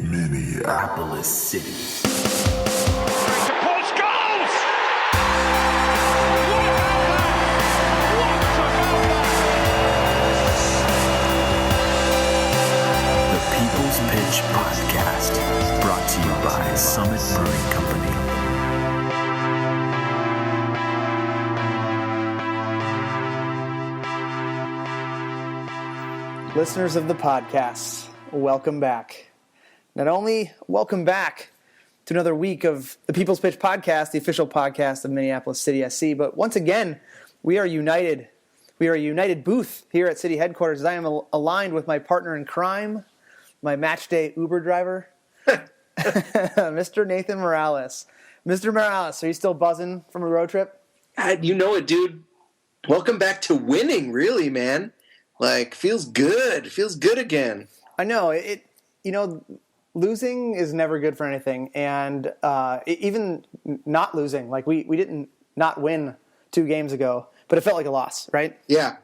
Minneapolis City. Post goals! What about that? The People's Pitch Podcast, brought to you by Summit Brewing Company. Listeners of the podcast, welcome back. Not only welcome back to another week of the People's Pitch Podcast, the official podcast of Minneapolis City SC, but once again, we are united. We are a united booth here at City Headquarters. I am aligned with my partner in crime, my match day Uber driver, Mr. Nathan Morales. Mr. Morales, are you still buzzing from a road trip? You know it, dude. Welcome back to winning, really, man. Like, feels good. Feels good again. I know. Losing is never good for anything. And even not losing, like we didn't not win 2 games ago, but it felt like a loss, right? Yeah.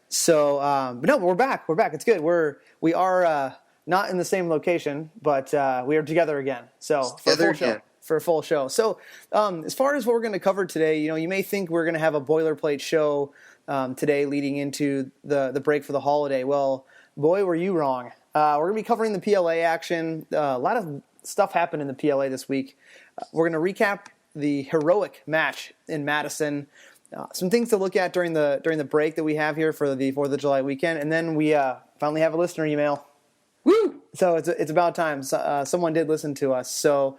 So, but no, we're back. We're back. It's good. We are not in the same location, but we are together again. So for a full show. So as far as what we're going to cover today, you may think we're going to have a boilerplate show today leading into the break for the holiday. Well, boy, were you wrong. We're going to be covering the PLA action. A lot of stuff happened in the PLA this week. We're going to recap the heroic match in Madison. Some things to look at during the break that we have here for the 4th of July weekend. And then we finally have a listener email. Woo! So it's about time. Someone did listen to us. So,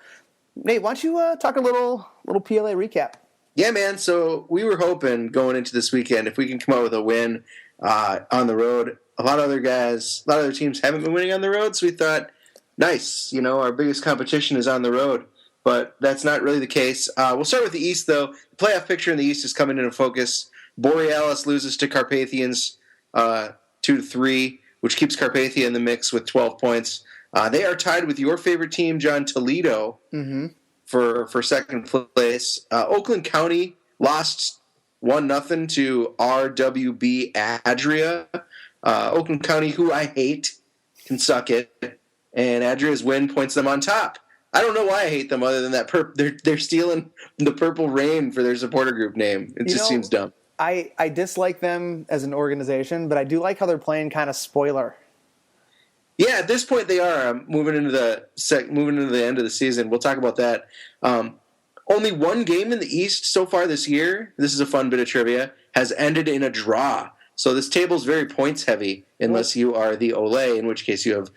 Nate, why don't you talk a little PLA recap? Yeah, man. So we were hoping going into this weekend, if we can come out with a win on the road. A lot of other teams haven't been winning on the road, so we thought, nice. Our biggest competition is on the road. But that's not really the case. We'll start with the East, though. The playoff picture in the East is coming into focus. Borealis loses to Carpathians 2-3, which keeps Carpathia in the mix with 12 points. They are tied with your favorite team, John, Toledo, for second place. Oakland County lost 1-0 to RWB Adria. Oakland County, who I hate, can suck it. And Adria's win points them on top. I don't know why I hate them other than that they're stealing the Purple Rain for their supporter group name. It just seems dumb. I dislike them as an organization, but I do like how they're playing kind of spoiler. Yeah, at this point they are moving into the end of the season. We'll talk about that. Only one game in the East so far this year, this is a fun bit of trivia, has ended in a draw. So this table is very points heavy unless you are the Ole, in which case you have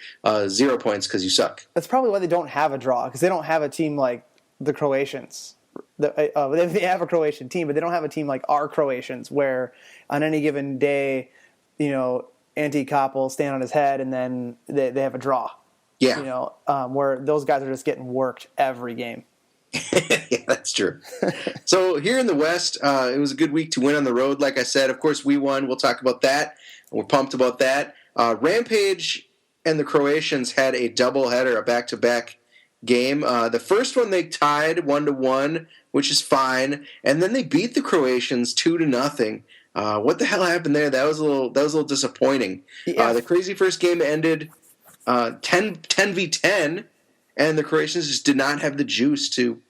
0 points because you suck. That's probably why they don't have a draw, because they don't have a team like the Croatians. They have a Croatian team, but they don't have a team like our Croatians, where on any given day, Ante Kopp will stand on his head and then they have a draw. Yeah. Where those guys are just getting worked every game. Yeah, that's true. So here in the West, it was a good week to win on the road. Like I said, of course, we won. We'll talk about that. We're pumped about that. Rampage and the Croatians had a doubleheader, a back-to-back game. The first one they tied 1-1, which is fine, and then they beat the Croatians 2-0. What the hell happened there? That was a little disappointing. Yeah. The crazy first game ended 10-10, and the Croatians just did not have the juice to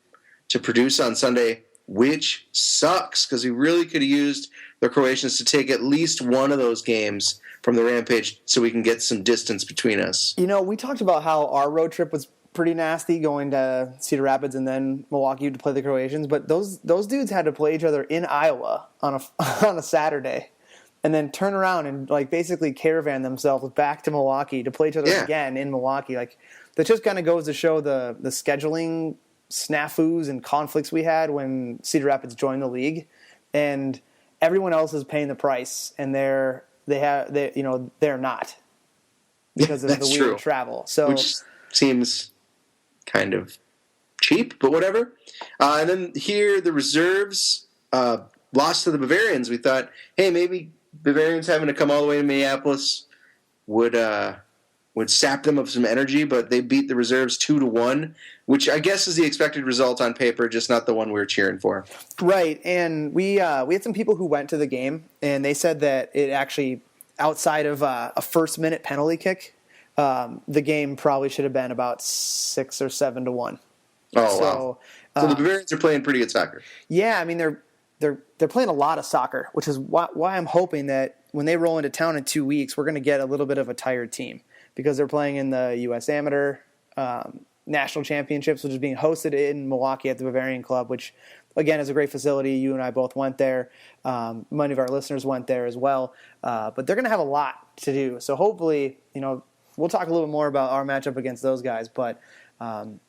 produce on Sunday, which sucks because we really could have used the Croatians to take at least one of those games from the Rampage so we can get some distance between us. We talked about how our road trip was pretty nasty, going to Cedar Rapids and then Milwaukee to play the Croatians, but those dudes had to play each other in Iowa on a Saturday and then turn around and basically caravan themselves back to Milwaukee to play each other again in Milwaukee. That just kind of goes to show the scheduling snafus and conflicts we had when Cedar Rapids joined the league, and everyone else is paying the price, and they're not, because of the weird travel. So, which seems kind of cheap, but whatever. And then here the reserves lost to the Bavarians. We thought, hey, maybe Bavarians having to come all the way to Minneapolis would sap them of some energy, but they beat the reserves 2-1, which I guess is the expected result on paper, just not the one we were cheering for. Right, and we had some people who went to the game, and they said that it actually, outside of a first-minute penalty kick the game probably should have been about 6 or 7-1. Oh, wow. So the Bavarians are playing pretty good soccer. Yeah, I mean, they're playing a lot of soccer, which is why I'm hoping that when they roll into town in 2 weeks, we're going to get a little bit of a tired team because they're playing in the U.S. Amateur National Championships, which is being hosted in Milwaukee at the Bavarian Club, which, again, is a great facility. You and I both went there. Many of our listeners went there as well. But they're going to have a lot to do. So hopefully, we'll talk a little bit more about our matchup against those guys. But, one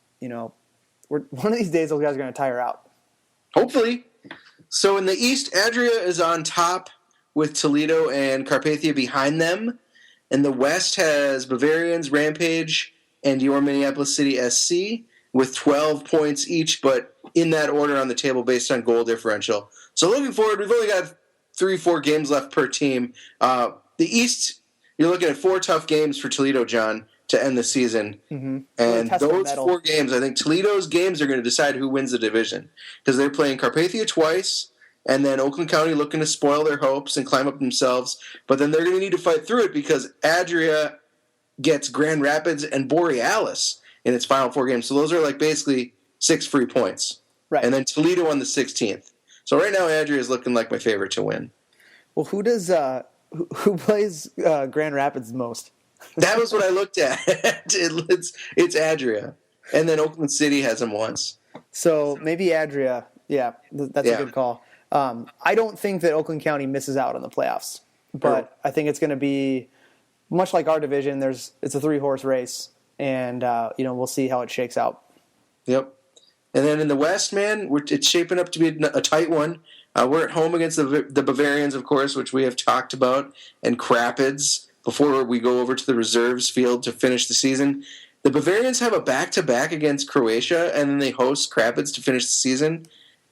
of these days, those guys are going to tire out. Hopefully. So in the East, Adria is on top with Toledo and Carpathia behind them. And the West has Bavarians, Rampage, and your Minneapolis City SC with 12 points each, but in that order on the table based on goal differential. So looking forward, we've only got 3-4 games left per team. The East, you're looking at 4 tough games for Toledo, John, to end the season. Mm-hmm. And those 4 games, I think Toledo's games are going to decide who wins the division because they're playing Carpathia twice, and then Oakland County looking to spoil their hopes and climb up themselves. But then they're going to need to fight through it because Adria gets Grand Rapids and Borealis in its final 4 games. So those are like basically 6 free points. Right. And then Toledo on the 16th. So right now Adria is looking like my favorite to win. Well, who plays Grand Rapids most? That was what I looked at. It's Adria. And then Oakland City has them once. So maybe Adria. Yeah, that's a good call. I don't think that Oakland County misses out on the playoffs. But I think it's going to be much like our division. It's a 3-horse race. And, we'll see how it shakes out. Yep. And then in the West, man, it's shaping up to be a tight one. We're at home against the Bavarians, of course, which we have talked about, and Crapids before we go over to the reserves field to finish the season. The Bavarians have a back-to-back against Croatia, and then they host Crapids to finish the season.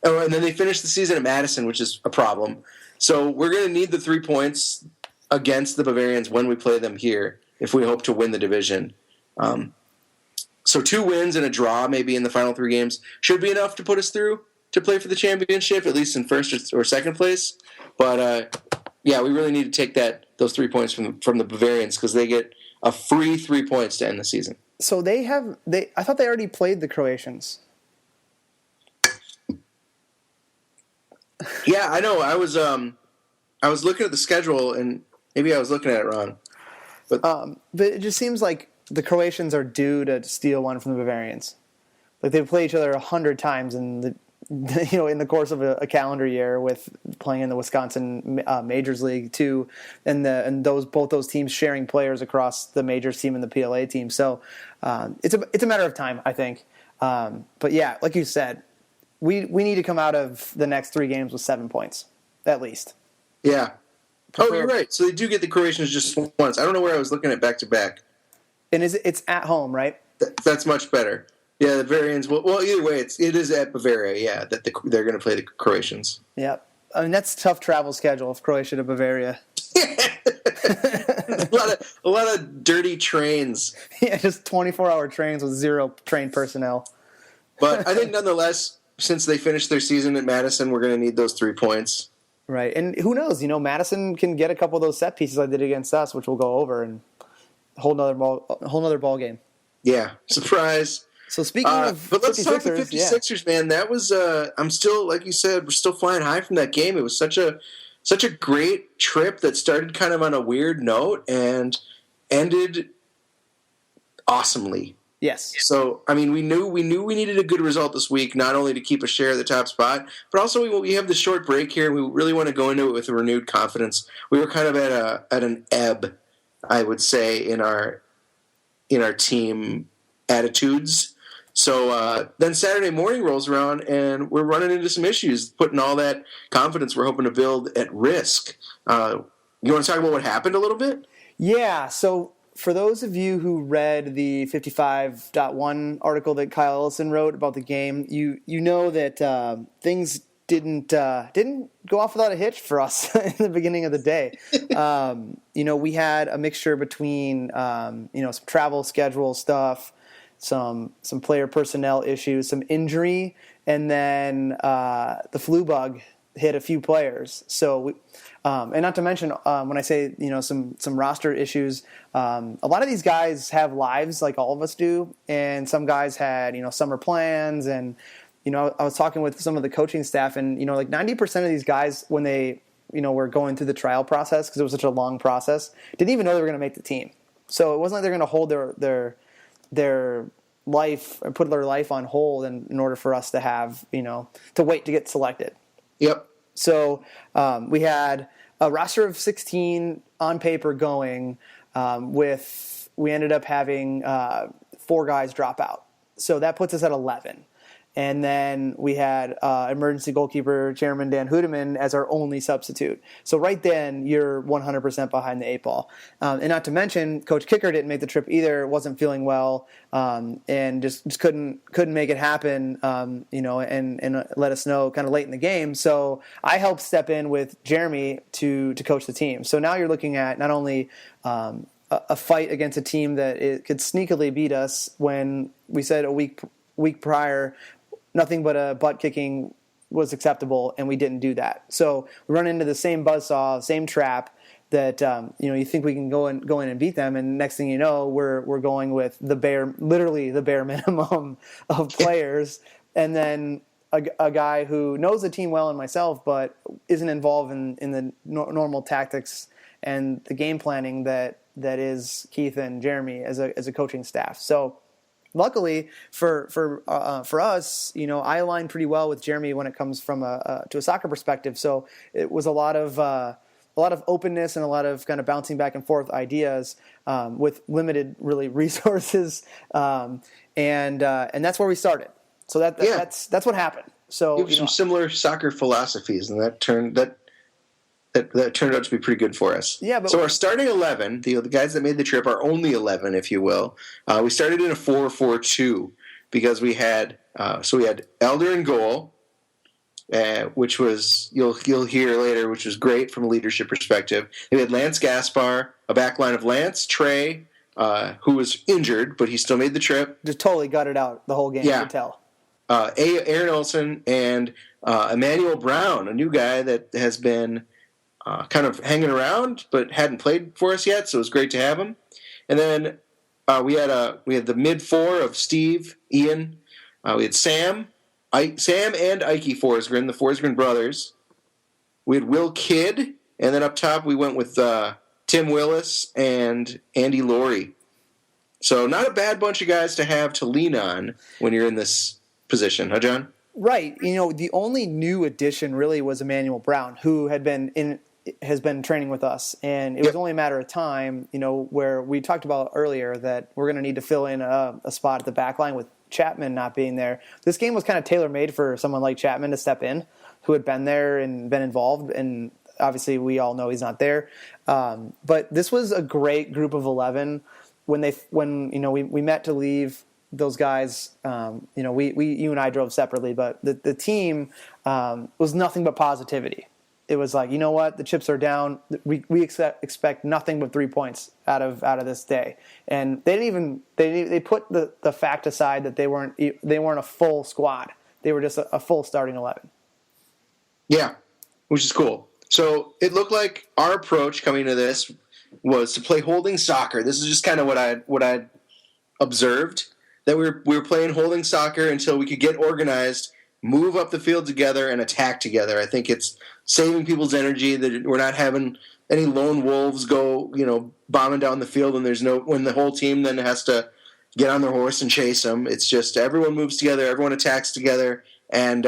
Oh, and then they finish the season at Madison, which is a problem. So we're going to need the 3 points against the Bavarians when we play them here if we hope to win the division. So 2 wins and a draw maybe in the final 3 games should be enough to put us through to play for the championship, at least in first or second place. But, we really need to take those 3 points from the Bavarians because they get a free 3 points to end the season. So I thought they already played the Croatians. Yeah, I know. I was looking at the schedule and maybe I was looking at it wrong. But it just seems like the Croatians are due to steal one from the Bavarians. Like they play each other 100 times in the course of a calendar year, with playing in the Wisconsin Majors League too, and both those teams sharing players across the Majors team and the PLA team. So it's a matter of time, I think. But yeah, like you said, we need to come out of the next 3 games with 7 points at least. Yeah. Oh, you're right. So they do get the Croatians just once. I don't know where I was looking at back-to-back. And it's at home, right? That's much better. Yeah, the Bavarians. Well, either way, it is at Bavaria. Yeah, that they're going to play the Croatians. Yeah, I mean that's a tough travel schedule of Croatia to Bavaria. a lot of dirty trains. Yeah, just 24-hour trains with 0 trained personnel. But I think nonetheless, since they finished their season at Madison, we're going to need those 3 points. Right, and who knows? Madison can get a couple of those set pieces I did against us, which we'll go over, and a whole nother ball game. Yeah, surprise. So speaking of, but let's talk the 56ers, man. That was I'm still, like you said, we're still flying high from that game. It was such a great trip that started kind of on a weird note and ended awesomely. Yes. So I mean, we knew we needed a good result this week, not only to keep a share of the top spot, but also we have the short break here, and we really want to go into it with a renewed confidence. We were kind of at an ebb, I would say, in our team attitudes. So then Saturday morning rolls around, and we're running into some issues, putting all that confidence we're hoping to build at risk. You want to talk about what happened a little bit? Yeah. So for those of you who read the 55.1 article that Kyle Ellison wrote about the game, you know that things didn't go off without a hitch for us in the beginning of the day. We had a mixture between some travel schedule stuff, some player personnel issues, some injury, and then the flu bug hit a few players. So, and not to mention, when I say, some roster issues, a lot of these guys have lives like all of us do. And some guys had, summer plans. And, I was talking with some of the coaching staff, and, like 90% of these guys, when they, were going through the trial process, because it was such a long process, didn't even know they were going to make the team. So it wasn't like they're going to hold their life or put their life on hold in order for us to have, to wait to get selected. Yep. So we had a roster of 16 on paper going we ended up having 4 guys drop out. So that puts us at 11. And then we had emergency goalkeeper Chairman Dan Hudeman as our only substitute. So right then, you're 100% behind the 8 ball. And not to mention, Coach Kicker didn't make the trip either, wasn't feeling well, and just couldn't make it happen, and let us know kind of late in the game. So I helped step in with Jeremy to coach the team. So now you're looking at not only a fight against a team that could sneakily beat us when we said a week prior, nothing but a butt kicking was acceptable, and we didn't do that. So we run into the same buzzsaw, same trap that you think we can go in and beat them, and next thing you know, we're going with literally the bare minimum of players, and then a guy who knows the team well and myself, but isn't involved in the normal tactics and the game planning that is Keith and Jeremy as a coaching staff. So. Luckily for us, I align pretty well with Jeremy when it comes from to a soccer perspective. So it was a lot of openness and a lot of kind of bouncing back and forth ideas with limited really resources, and that's where we started. So that's what happened. So you have some similar soccer philosophies, and that turned out to be pretty good for us. Yeah, but so our starting 11, the guys that made the trip, are only 11, if you will. We started in a 4-4-2 because we had Elder in goal, which was you'll hear later, which was great from a leadership perspective. We had Lance Gaspar, a back line of Lance, Trey, who was injured, but he still made the trip. Just totally gutted out the whole game. Yeah. You could tell. Aaron Olson and Emmanuel Brown, a new guy that has been kind of hanging around, but hadn't played for us yet, so it was great to have him. And then we had the mid 4 of Steve, Ian. We had Sam and Ike Forsgren, the Forsgren brothers. We had Will Kidd, and then up top we went with Tim Willis and Andy Laurie. So not a bad bunch of guys to have to lean on when you're in this position, huh, John? Right. The only new addition really was Emmanuel Brown, who has been training with us, and it was only a matter of time, where we talked about earlier that we're going to need to fill in a spot at the back line with Chapman not being there. This game was kind of tailor-made for someone like Chapman to step in, who had been there and been involved, and obviously we all know he's not there. But this was a great group of 11. When we met to leave, those guys, you and I drove separately, but the team was nothing but positivity. It was like, you know what, the chips are down. We expect nothing but 3 points out of this day. And they put the fact aside that they weren't a full squad. They were just a full starting 11. Yeah, which is cool. So it looked like our approach coming to this was to play holding soccer. This is just kind of what I observed, that we were playing holding soccer until we could get organized, move up the field together, and attack together. I think it's saving people's energy, that we're not having any lone wolves go, bombing down the field, and when the whole team then has to get on their horse and chase them. It's just everyone moves together, everyone attacks together, and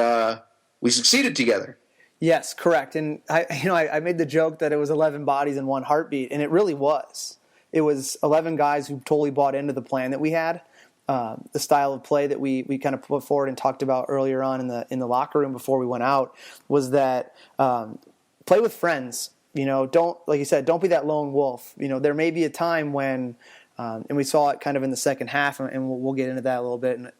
we succeeded together. Yes, correct. And I made the joke that it was 11 bodies and one heartbeat, and it really was. It was 11 guys who totally bought into the plan that we had. The style of play that we kind of put forward and talked about earlier on in the locker room before we went out was that play with friends. Don't, like you said, don't be that lone wolf. There may be a time when, and we saw it kind of in the second half, and we'll get into that a little bit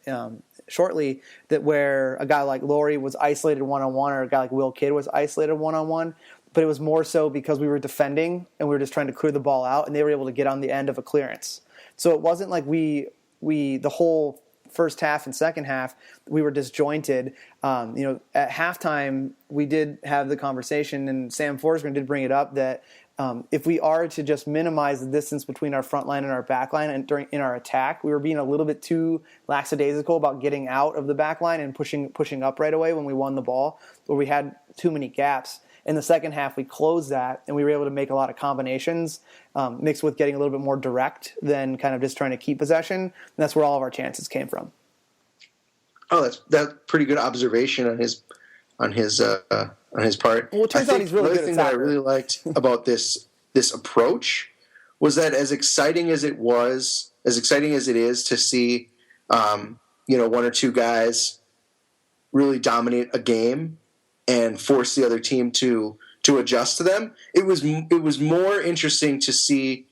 shortly, that where a guy like Laurie was isolated one-on-one, or a guy like Will Kidd was isolated one-on-one, but it was more so because we were defending and we were just trying to clear the ball out, and they were able to get on the end of a clearance. So it wasn't like the whole first half and second half, we were disjointed. At halftime, we did have the conversation, and Sam Forsgren did bring it up that if we are to just minimize the distance between our front line and our back line and in our attack, we were being a little bit too lackadaisical about getting out of the back line and pushing up right away when we won the ball, where we had too many gaps. In the second half, we closed that, and we were able to make a lot of combinations mixed with getting a little bit more direct than kind of just trying to keep possession. And that's where all of our chances came from. Oh, that's pretty good observation on his part. Well, it turns out he's really good at soccer. Another thing that I really liked about this approach was that as exciting as it is to see, one or two guys really dominate a game and force the other team to adjust to them, it was more interesting to see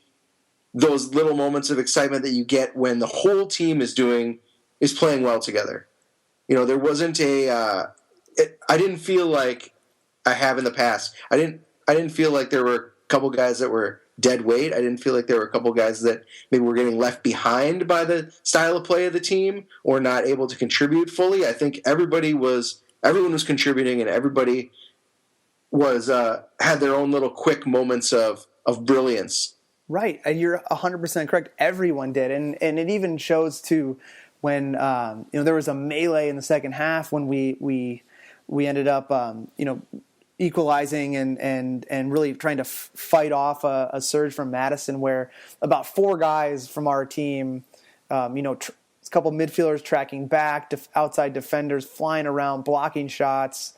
those little moments of excitement that you get when the whole team is playing well together. There wasn't I didn't feel like I have in the past. I didn't feel like there were a couple guys that were dead weight. I didn't feel like there were a couple guys that maybe were getting left behind by the style of play of the team or not able to contribute fully. I think everyone was contributing, and everybody was had their own little quick moments of brilliance. Right, and you're 100% correct. Everyone did, and it even shows too when there was a melee in the second half when we ended up equalizing and really trying to fight off a surge from Madison, where about four guys from our team, a couple midfielders tracking back, outside defenders flying around, blocking shots,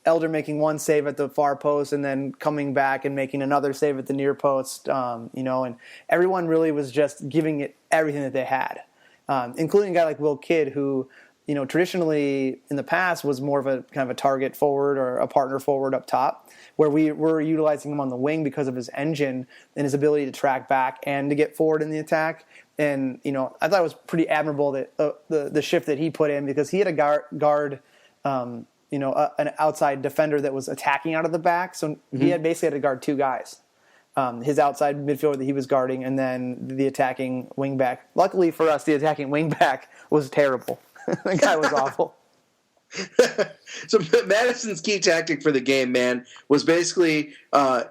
Elder making one save at the far post and then coming back and making another save at the near post, and everyone really was just giving it everything that they had, including a guy like Will Kidd, who, traditionally in the past was more of a kind of a target forward or a partner forward up top, where we were utilizing him on the wing because of his engine and his ability to track back and to get forward in the attack. And, I thought it was pretty admirable that the shift that he put in, because he had a guard an outside defender that was attacking out of the back. So he had basically had to guard two guys. His outside midfielder that he was guarding, and then the attacking wingback. Luckily for us, the attacking wingback was terrible. The guy was awful. So Madison's key tactic for the game, man, was basically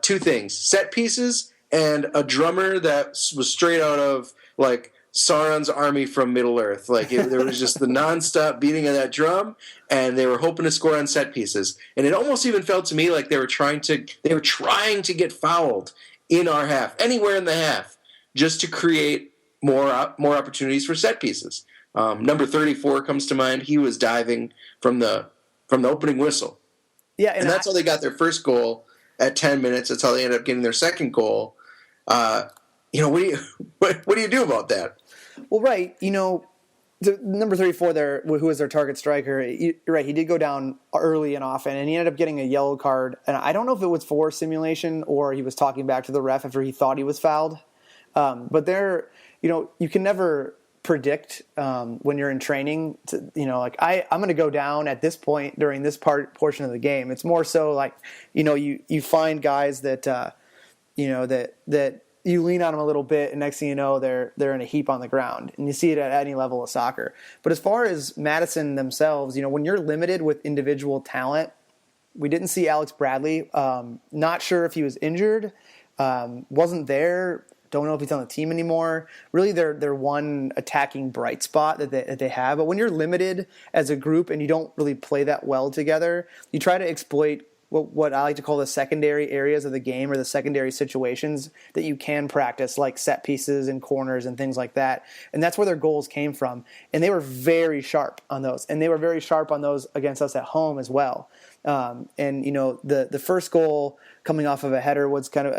two things: set pieces and a drummer that was straight out of like Sauron's army from Middle Earth. There was just the nonstop beating of that drum, and they were hoping to score on set pieces. And it almost even felt to me like they were trying to get fouled in our half, anywhere in the half, just to create more opportunities for set pieces. Number 34 comes to mind. He was diving from the opening whistle. Yeah, and that's how they got their first goal at 10 minutes. That's how they ended up getting their second goal. What do you do about that? Well, right, the number 34 there, who was their target striker, you're right, he did go down early and often, and he ended up getting a yellow card. And I don't know if it was for simulation or he was talking back to the ref after he thought he was fouled. But there, you can never predict when you're in training. I'm going to go down at this point during this portion of the game. It's more so like, you find guys that that you lean on them a little bit, and next thing you know, they're in a heap on the ground. And you see it at any level of soccer. But as far as Madison themselves, when you're limited with individual talent, we didn't see Alex Bradley. Not sure if he was injured, wasn't there. Don't know if he's on the team anymore. Really, they're one attacking bright spot that they have. But when you're limited as a group and you don't really play that well together, you try to exploit what I like to call the secondary areas of the game, or the secondary situations that you can practice, like set pieces and corners and things like that. And that's where their goals came from. And they were very sharp on those. And they were very sharp on those against us at home as well. The first goal coming off of a header was kind of,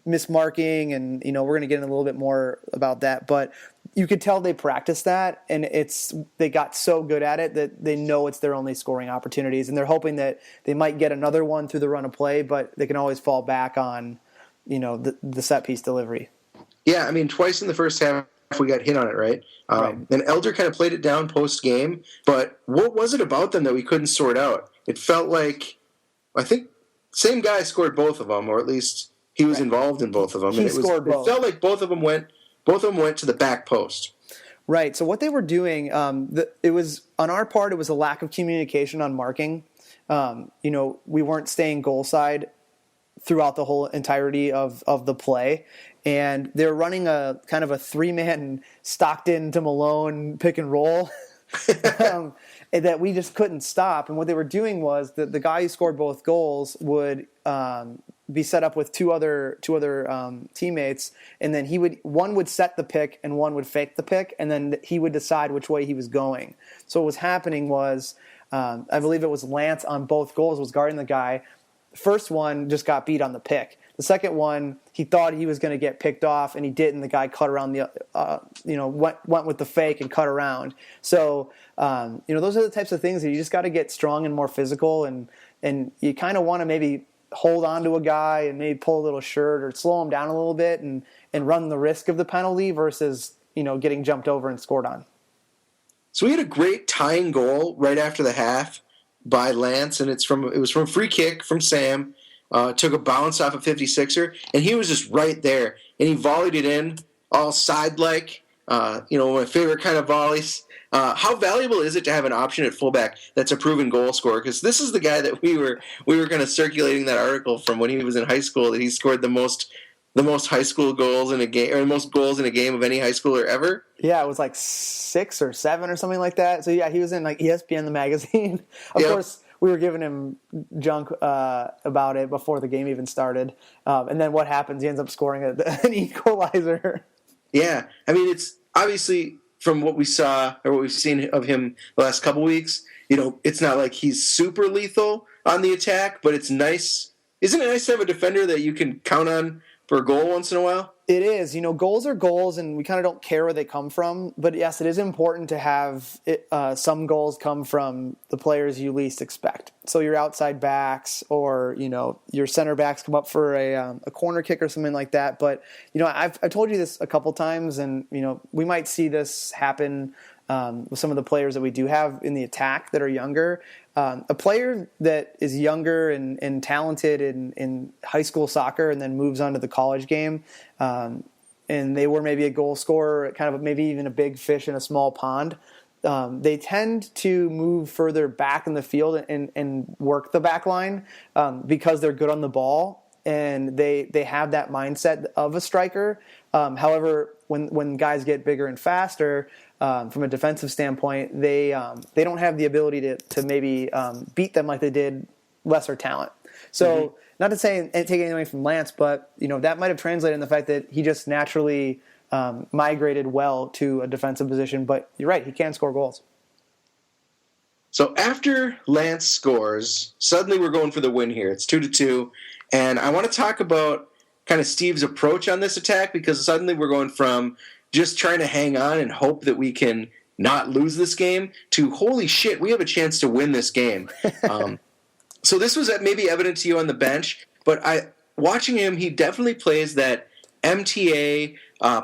mismarking, and, we're going to get in a little bit more about that. But you could tell they practiced that, and they got so good at it that they know it's their only scoring opportunities, and they're hoping that they might get another one through the run of play, but they can always fall back on, the set piece delivery. Yeah, I mean, twice in the first half we got hit on it, right? And Elder kind of played it down post-game, but what was it about them that we couldn't sort out? It felt like, I think, same guy scored both of them, or at least he was involved in both of them. He scored both. It felt like both of them went to the back post. Right. So what they were doing, it was on our part, it was a lack of communication on marking. We weren't staying goal side throughout the whole entirety of the play. And they're running a kind of a 3-man Stockton to Malone pick and roll that we just couldn't stop. And what they were doing was that the guy who scored both goals would be set up with two other teammates, and then one would set the pick and one would fake the pick, and then he would decide which way he was going. So what was happening was, I believe it was Lance on both goals was guarding the guy. First one just got beat on the pick. The second one, he thought he was going to get picked off, and he didn't. The guy cut around went with the fake and cut around. So, those are the types of things that you just got to get strong and more physical, and you kind of want to maybe hold on to a guy and maybe pull a little shirt or slow him down a little bit and run the risk of the penalty versus, getting jumped over and scored on. So we had a great tying goal right after the half by Lance, and it was from a free kick from Sam. Took a bounce off a 56er, and he was just right there, and he volleyed it in, all side-like, my favorite kind of volleys. How valuable is it to have an option at fullback that's a proven goal scorer? Because this is the guy that we were kind of circulating that article from when he was in high school, that he scored the most high school goals in a game, or the most goals in a game of any high schooler ever. Yeah, it was like 6 or 7 or something like that. So yeah, he was in like ESPN the magazine. Of course, we were giving him junk about it before the game even started. And then what happens? He ends up scoring an equalizer. Yeah. I mean, it's obviously from what we saw or what we've seen of him the last couple weeks, it's not like he's super lethal on the attack, but it's nice. Isn't it nice to have a defender that you can count on for a goal once in a while? It is. Goals are goals, and we kind of don't care where they come from. But yes, it is important to have some goals come from the players you least expect. So your outside backs, or your center backs come up for a corner kick or something like that. But I've told you this a couple times, and we might see this happen with some of the players that we do have in the attack that are younger. A player that is younger and talented in high school soccer and then moves on to the college game, and they were maybe a goal scorer, kind of maybe even a big fish in a small pond, they tend to move further back in the field and work the back line because they're good on the ball and they have that mindset of a striker. However, when guys get bigger and faster, from a defensive standpoint, they don't have the ability to maybe beat them like they did lesser talent. So not to say take anything away from Lance, but that might have translated in the fact that he just naturally migrated well to a defensive position. But you're right, he can score goals. So after Lance scores, suddenly we're going for the win here. It's 2-2, and I want to talk about kind of Steve's approach on this attack, because suddenly we're going from just trying to hang on and hope that we can not lose this game to, holy shit, we have a chance to win this game. So this was maybe evident to you on the bench, but watching him, he definitely plays that MTA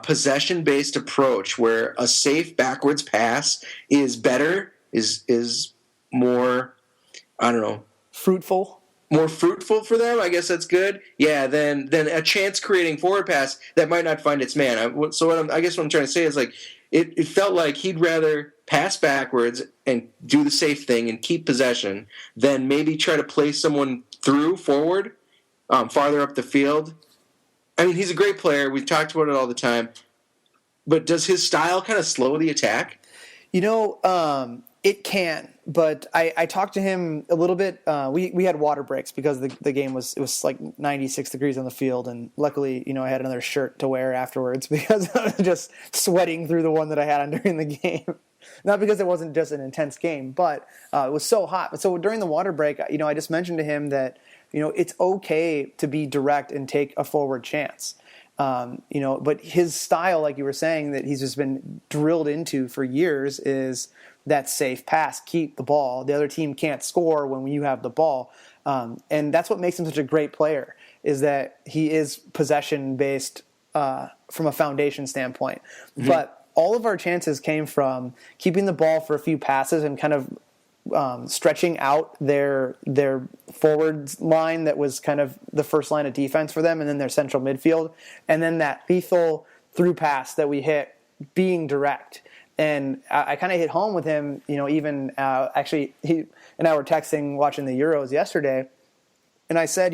possession-based approach where a safe backwards pass is better, is more, I don't know. Fruitful. More fruitful for them, I guess that's good. Yeah, than a chance-creating forward pass that might not find its man. I guess what I'm trying to say is, like, it felt like he'd rather pass backwards and do the safe thing and keep possession than maybe try to play someone through forward, farther up the field. I mean, he's a great player. We've talked about it all the time. But does his style kind of slow the attack? It can, but I talked to him a little bit. We had water breaks because the game was like 96 degrees on the field, and luckily, I had another shirt to wear afterwards because I was just sweating through the one that I had on during the game. Not because it wasn't just an intense game, but it was so hot. But so during the water break, I just mentioned to him that it's okay to be direct and take a forward chance. But his style, like you were saying, that he's just been drilled into for years is that safe pass, keep the ball. The other team can't score when you have the ball. And that's what makes him such a great player, is that he is possession-based from a foundation standpoint. Mm-hmm. But all of our chances came from keeping the ball for a few passes and kind of stretching out their forward line that was kind of the first line of defense for them, and then their central midfield. And then that lethal through pass that we hit being direct. And I kind of hit home with him, even actually he and I were texting watching the Euros yesterday. And I said,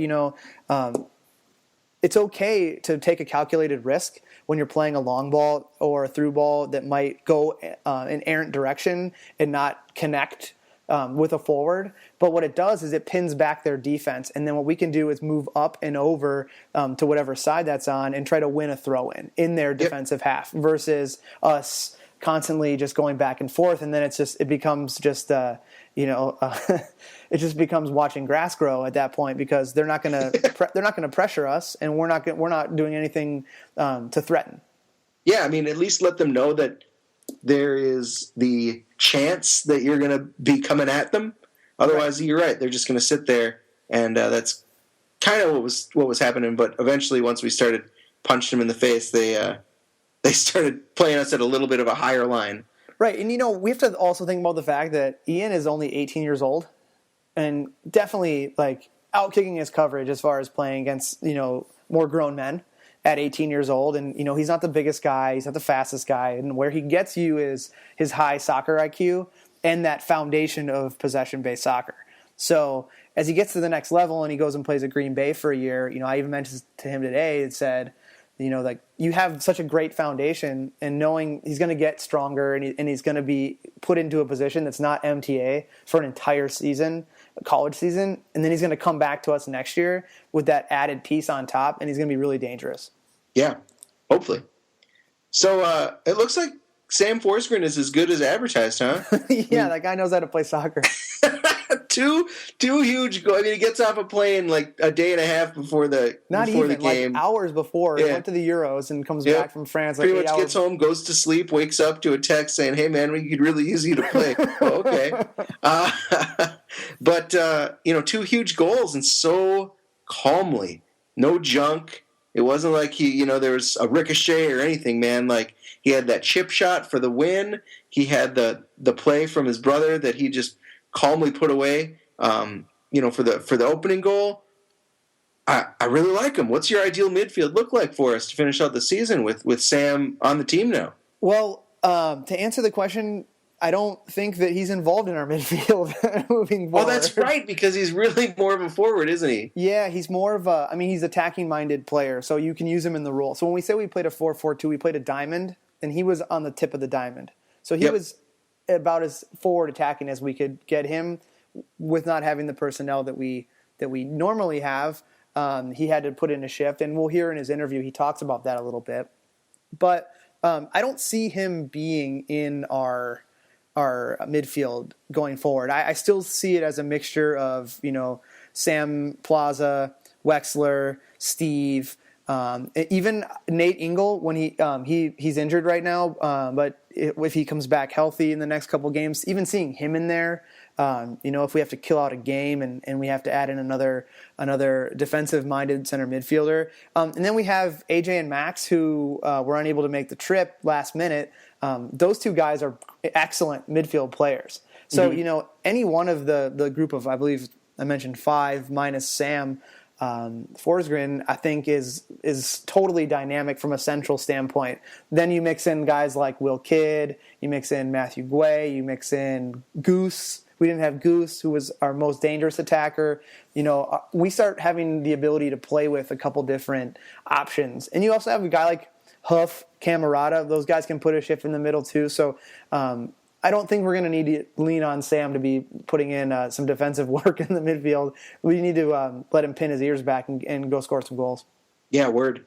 it's okay to take a calculated risk when you're playing a long ball or a through ball that might go an errant direction and not connect with a forward. But what it does is it pins back their defense. And then what we can do is move up and over to whatever side that's on and try to win a throw in their defensive half versus us constantly just going back and forth. And then it becomes just, it just becomes watching grass grow at that point, because they're not going to pressure us, and we're not doing anything to threaten. Yeah, I mean, at least let them know that there is the chance that you're going to be coming at them. Otherwise, You're right. They're just going to sit there, and that's kind of what was happening. But eventually, once we started punching them in the face, they started playing us at a little bit of a higher line. Right, and we have to also think about the fact that Ian is only 18 years old, and definitely outkicking his coverage as far as playing against more grown men at 18 years old. And he's not the biggest guy, he's not the fastest guy, and where he gets you is his high soccer IQ and that foundation of possession-based soccer. So as he gets to the next level and he goes and plays at Green Bay for a year, I even mentioned to him today, it said, you have such a great foundation, and knowing he's going to get stronger and he's going to be put into a position that's not MTA for an entire season, a college season, and then he's going to come back to us next year with that added piece on top, and he's going to be really dangerous. Yeah, hopefully. So it looks like Sam Forsgren is as good as advertised, huh? Yeah, that guy knows how to play soccer. Two huge goals. I mean, he gets off a plane like a day and a half before the game. Hours before. He went to the Euros and comes back from France. Pretty much gets home, goes to sleep, wakes up to a text saying, "Hey man, we could really use you to play." Oh, okay. But two huge goals, and so calmly, no junk. It wasn't like there was a ricochet or anything, man. Like, he had that chip shot for the win. He had the play from his brother that he just calmly put away, for the opening goal. I really like him. What's your ideal midfield look like for us to finish out the season with Sam on the team now? Well, to answer the question, I don't think that he's involved in our midfield moving forward. Oh, that's right, because he's really more of a forward, isn't he? Yeah, he's more of he's attacking-minded player, so you can use him in the role. So when we say we played a 4-4-2, we played a diamond, and he was on the tip of the diamond. So he was about as forward attacking as we could get him with not having the personnel that we normally have. He had to put in a shift, and we'll hear in his interview he talks about that a little bit. But I don't see him being in our midfield going forward. I still see it as a mixture of Sam Plaza, Wexler, Steve, even Nate Ingle when he's injured right now. But if he comes back healthy in the next couple games, even seeing him in there, if we have to kill out a game and we have to add in another defensive-minded center midfielder. And then we have AJ and Max, who were unable to make the trip last minute. Those two guys are excellent midfield players. So, any one of the group of, I believe I mentioned 5 minus Sam, Forsgren, I think is totally dynamic from a central standpoint. Then you mix in guys like Will Kidd, you mix in Matthew Guay, you mix in Goose. We didn't have Goose, who was our most dangerous attacker. We start having the ability to play with a couple different options. And you also have a guy like Huff, Camarada. Those guys can put a shift in the middle too. So I don't think we're going to need to lean on Sam to be putting in some defensive work in the midfield. We need to let him pin his ears back and go score some goals. Yeah, word.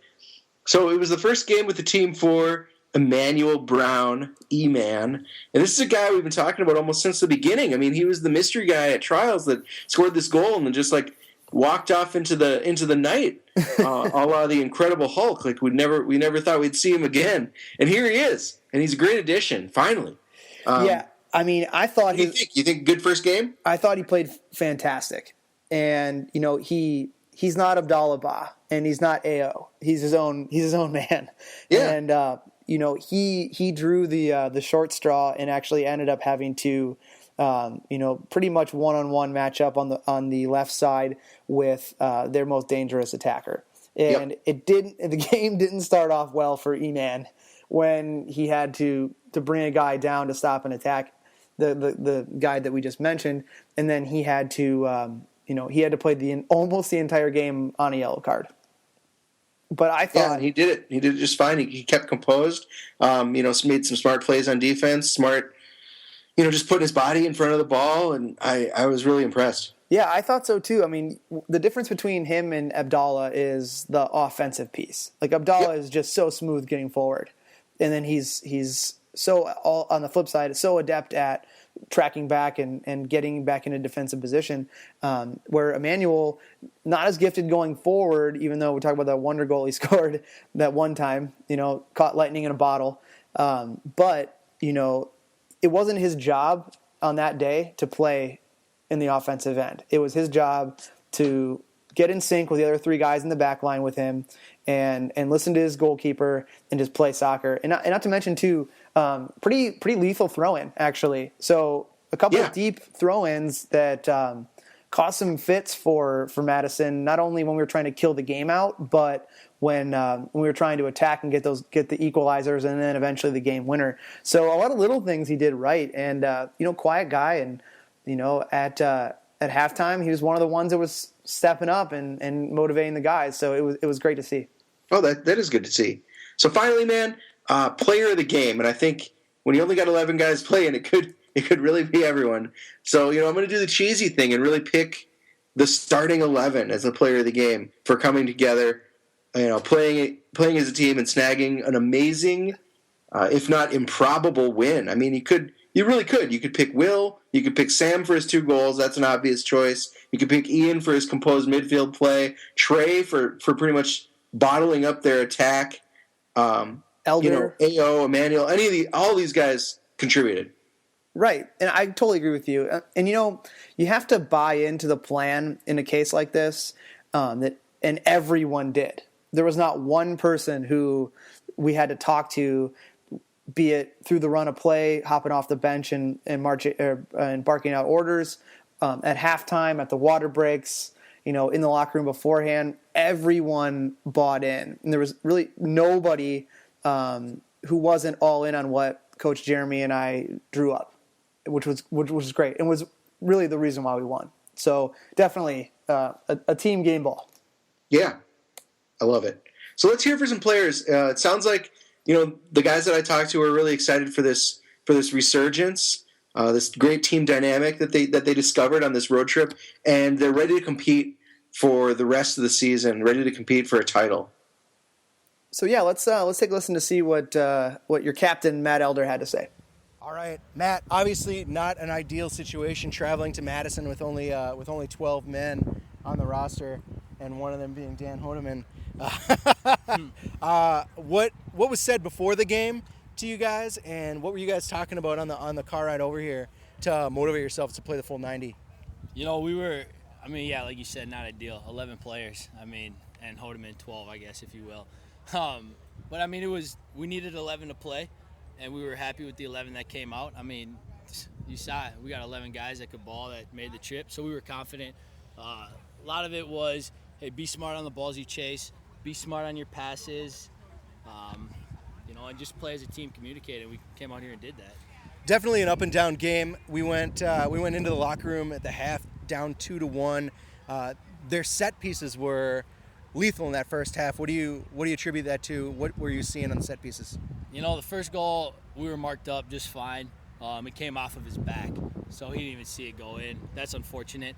So it was the first game with the team for Emmanuel Brown, E-Man. And this is a guy we've been talking about almost since the beginning. I mean, he was the mystery guy at trials that scored this goal and then just walked off into the night, a la the Incredible Hulk. Like we never thought we'd see him again. And here he is. And he's a great addition, finally. I thought you think good first game? I thought he played fantastic. And, he's not Abdallah Ba and he's not AO. He's his own man. Yeah. And he drew the short straw and actually ended up having to pretty much one-on-one match up on the left side with their most dangerous attacker. And the game didn't start off well for E-Man when he had to bring a guy down to stop an attack, the guy that we just mentioned, and then he had to he had to play almost the entire game on a yellow card. But I thought he did it. He did it just fine. He kept composed. Made some smart plays on defense. Smart, just putting his body in front of the ball, and I was really impressed. Yeah, I thought so too. I mean, the difference between him and Abdallah is the offensive piece. Like Abdallah is just so smooth getting forward, and then he's so on the flip side, so adept at tracking back and getting back in a defensive position, where Emmanuel, not as gifted going forward, even though we talk about that wonder goal he scored that one time, caught lightning in a bottle. But it wasn't his job on that day to play in the offensive end. It was his job to get in sync with the other three guys in the back line with him and listen to his goalkeeper and just play soccer. And not to mention, too, pretty lethal throw-in, actually. So a couple of deep throw-ins that caused some fits for Madison, not only when we were trying to kill the game out, but when we were trying to attack and get the equalizers and then eventually the game winner. So a lot of little things he did right. And, quiet guy. And, at halftime, he was one of the ones that was stepping up and motivating the guys. So it was great to see. Oh, that is good to see. So finally, man, player of the game, and I think when you only got 11 guys playing, it could really be everyone. So I'm going to do the cheesy thing and really pick the starting 11 as the player of the game for coming together, playing as a team and snagging an amazing, if not improbable, win. I mean, you really could. You could pick Will. You could pick Sam for his 2 goals. That's an obvious choice. You could pick Ian for his composed midfield play. Trey for pretty much bottling up their attack. Elder, AO, Emmanuel, all these guys contributed. Right, and I totally agree with you. And you have to buy into the plan in a case like this, and everyone did. There was not one person who we had to talk to, be it through the run of play, hopping off the bench and barking out orders, at halftime, at the water breaks, in the locker room beforehand. Everyone bought in, and there was really nobody who wasn't all in on what Coach Jeremy and I drew up, which was great and was really the reason why we won. So definitely a team game ball. Yeah, I love it. So let's hear for some players. It sounds like the guys that I talked to are really excited for this resurgence, this great team dynamic that they discovered on this road trip, and they're ready to compete for the rest of the season, ready to compete for a title. So yeah, let's take a listen to see what your captain Matt Elder had to say. All right, Matt. Obviously, not an ideal situation traveling to Madison with only 12 men on the roster, and one of them being Dan Hodeman. What was said before the game to you guys, and what were you guys talking about on the car ride over here to motivate yourself to play the full 90? Like you said, not ideal. 11 players. And Hodeman 12, I guess, if you will. But we needed 11 to play, and we were happy with the 11 that came out. You saw it. We got 11 guys that could ball that made the trip, so we were confident. A lot of it was, hey, be smart on the balls you chase, be smart on your passes, and just play as a team, communicate. And we came out here and did that. Definitely an up and down game. We went into the locker room at the half down 2-1. Their set pieces were lethal in that first half. What do you attribute that to? What were you seeing on the set pieces? The first goal, we were marked up just fine. It came off of his back, so he didn't even see it go in. That's unfortunate.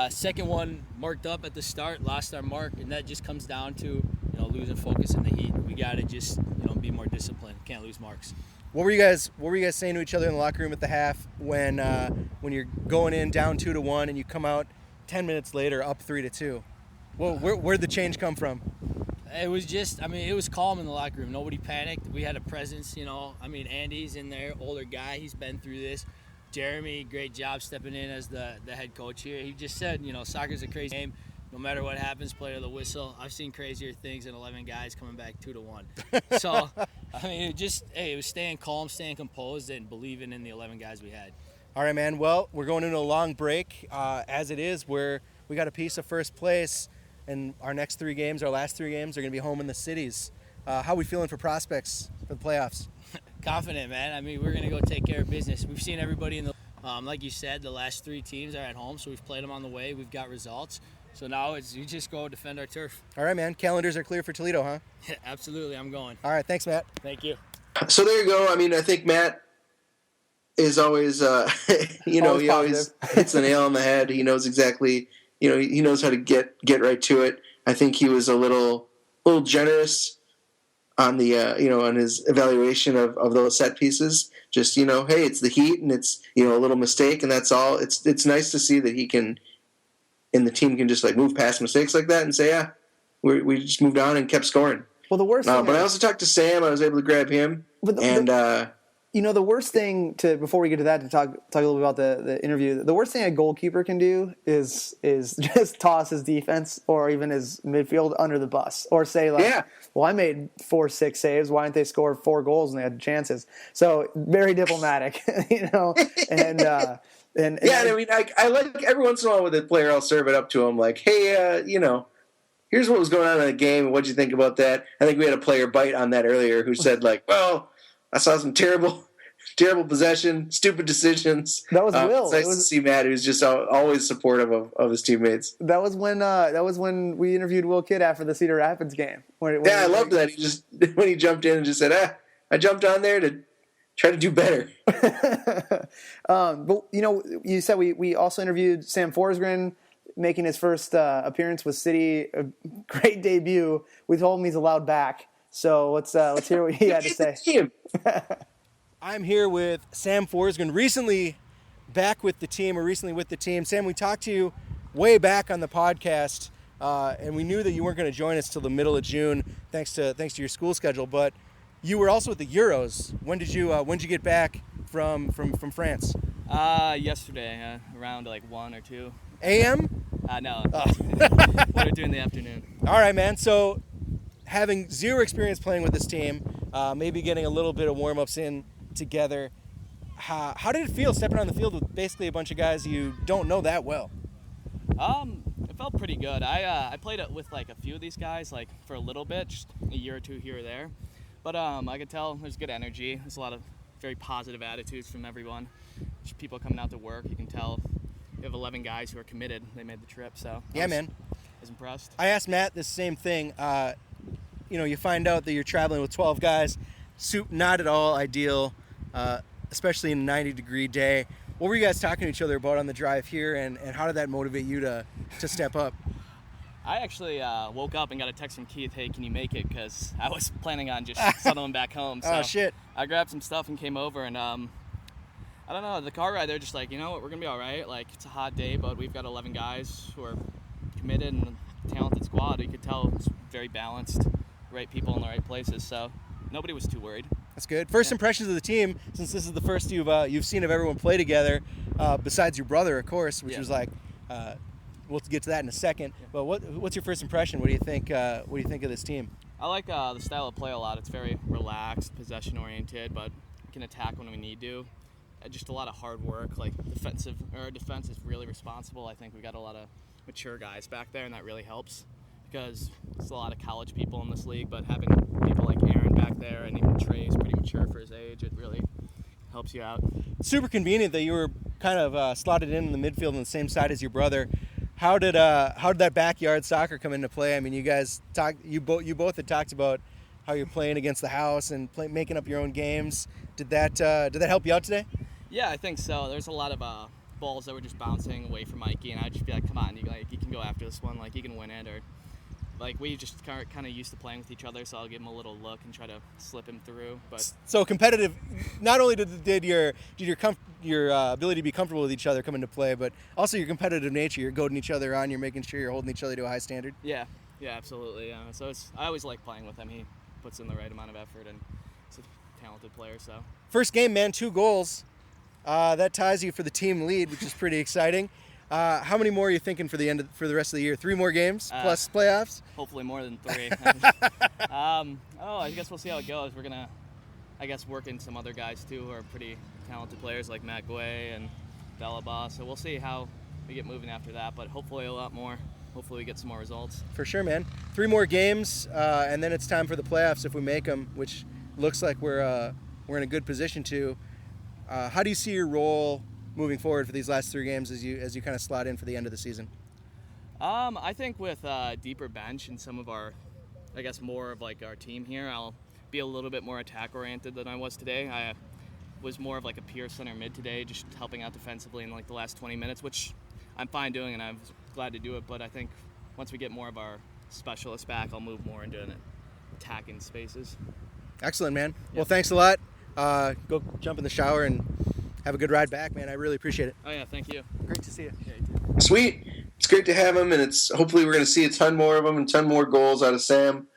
Second one, marked up at the start, lost our mark, and that just comes down to losing focus in the heat. We got to just be more disciplined. Can't lose marks. What were you guys saying to each other in the locker room at the half when you're going in down 2-1 and you come out 10 minutes later up 3-2? Well, where'd the change come from? It was just, it was calm in the locker room. Nobody panicked. We had a presence, Andy's in there, older guy. He's been through this. Jeremy, great job stepping in as the head coach here. He just said, soccer's a crazy game. No matter what happens, play to the whistle. I've seen crazier things than 11 guys coming back 2-1. So, it was staying calm, staying composed, and believing in the 11 guys we had. All right, man. Well, we're going into a long break. As it is, we got a piece of first place, and our last 3 games are going to be home in the cities. How are we feeling for prospects for the playoffs? Confident, man. I mean, we're going to go take care of business. We've seen everybody in the like you said, the last 3 teams are at home, so we've played them on the way. We've got results. So now we just go defend our turf. All right, man. Calendars are clear for Toledo, huh? Absolutely, I'm going. All right, thanks, Matt. Thank you. So there you go. I mean, I think Matt is always, he always hits the nail on the head. He knows exactly, he knows how to get right to it. I think he was a little generous on the, on his evaluation of those set pieces. Just, hey, it's the heat and it's, a little mistake and that's all. It's nice to see that he can, and the team can just like move past mistakes like that and say, yeah, we just moved on and kept scoring. Well, the worst thing but I also talked to Sam. I was able to grab him. The worst thing before we get to that, to talk a little bit about the interview, the worst thing a goalkeeper can do is just toss his defense or even his midfield under the bus, or say well, I made 4-6 saves. Why didn't they score 4 goals when they had chances? So very diplomatic, and I mean, I like every once in a while with a player, I'll serve it up to him like, hey, here's what was going on in the game. What'd you think about that? I think we had a player bite on that earlier who said like, well, I saw some terrible possession, stupid decisions. That was Will. It's nice to see Matt, who's just always supportive of his teammates. That was when we interviewed Will Kidd after the Cedar Rapids game. I loved that. He just when he jumped in and just said, I jumped on there to try to do better. But you said we also interviewed Sam Forsgren, making his first appearance with City. A great debut. We told him he's allowed back. So let's hear what he had to say. I'm here with Sam Forsgren, recently with the team. Sam, we talked to you way back on the podcast, and we knew that you weren't going to join us till the middle of June, thanks to your school schedule. But you were also at the Euros. When did you get back from France? Yesterday, around like 1 or 2 a.m. No, 1 or 2 in the afternoon. All right, man. So having zero experience playing with this team, maybe getting a little bit of warm-ups in together, how did it feel stepping on the field with basically a bunch of guys you don't know that well? It felt pretty good. I played it with like a few of these guys like for a little bit, just a year or 2 here or there. But I could tell there's good energy. There's a lot of very positive attitudes from everyone. Just people coming out to work. You can tell you have 11 guys who are committed. They made the trip, so man. I was impressed. I asked Matt this same thing. You find out that you're traveling with 12 guys. Soup not at all ideal, especially in a 90-degree day. What were you guys talking to each other about on the drive here, and how did that motivate you to step up? I actually woke up and got a text from Keith, hey, can you make it? Because I was planning on just settling back home. So oh, shit. I grabbed some stuff and came over, and I don't know, the car ride, they're just like, you know what, we're going to be all right. Like, it's a hot day, but we've got 11 guys who are committed and a talented squad. You could tell it's very balanced, right people in the right places. So nobody was too worried. That's good. First impressions of the team, since this is the first you've seen of everyone play together, besides your brother, of course, which was like, we'll get to that in a second. Yeah. But what's your first impression? What do you think? What do you think of this team? I like the style of play a lot. It's very relaxed, possession oriented, but we can attack when we need to. Just a lot of hard work. Like defense is really responsible. I think we got a lot of mature guys back there, and that really helps because there's a lot of college people in this league. But having people like Aaron back there, and even Trey is pretty mature for his age, it really helps you out. Super convenient that you were kind of slotted in the midfield on the same side as your brother. How did that backyard soccer come into play? I mean, you guys you both had talked about how you're playing against the house and making up your own games. Did that help you out today? Yeah, I think so. There's a lot of balls that were just bouncing away from Mikey, and I'd just be like, "Come on, you can go after this one. Like, you can win it." Or like we just kind of used to playing with each other, so I'll give him a little look and try to slip him through. But so competitive. Not only did your ability to be comfortable with each other come into play, but also your competitive nature. You're goading each other on. You're making sure you're holding each other to a high standard. Yeah, absolutely. So I always like playing with him. He puts in the right amount of effort, and he's a talented player. So first game, man, 2 goals. That ties you for the team lead, which is pretty exciting. How many more are you thinking for the rest of the year? 3 more games plus playoffs? Hopefully more than 3. I guess we'll see how it goes. We're gonna, work in some other guys too who are pretty talented players like Matt Guay and Dalaba. So we'll see how we get moving after that. But hopefully a lot more hopefully we get some more results. For sure, man. 3 more games, and then it's time for the playoffs if we make them, which looks like we're in a good position to. How do you see your role moving forward for these last 3 games as you kind of slot in for the end of the season? I think with a deeper bench and some of our, I guess more of like our team here, I'll be a little bit more attack oriented than I was today. I was more of like a pure center mid today, just helping out defensively in like the last 20 minutes, which I'm fine doing and I'm glad to do it. But I think once we get more of our specialists back, I'll move more into attacking spaces. Excellent, man. Yep. Well, thanks a lot. Go jump in the shower and have a good ride back, man. I really appreciate it. Oh yeah, thank you. Great to see you. Yeah, you too. Sweet. It's great to have him, and it's hopefully we're going to see a ton more of him and a ton more goals out of Sam.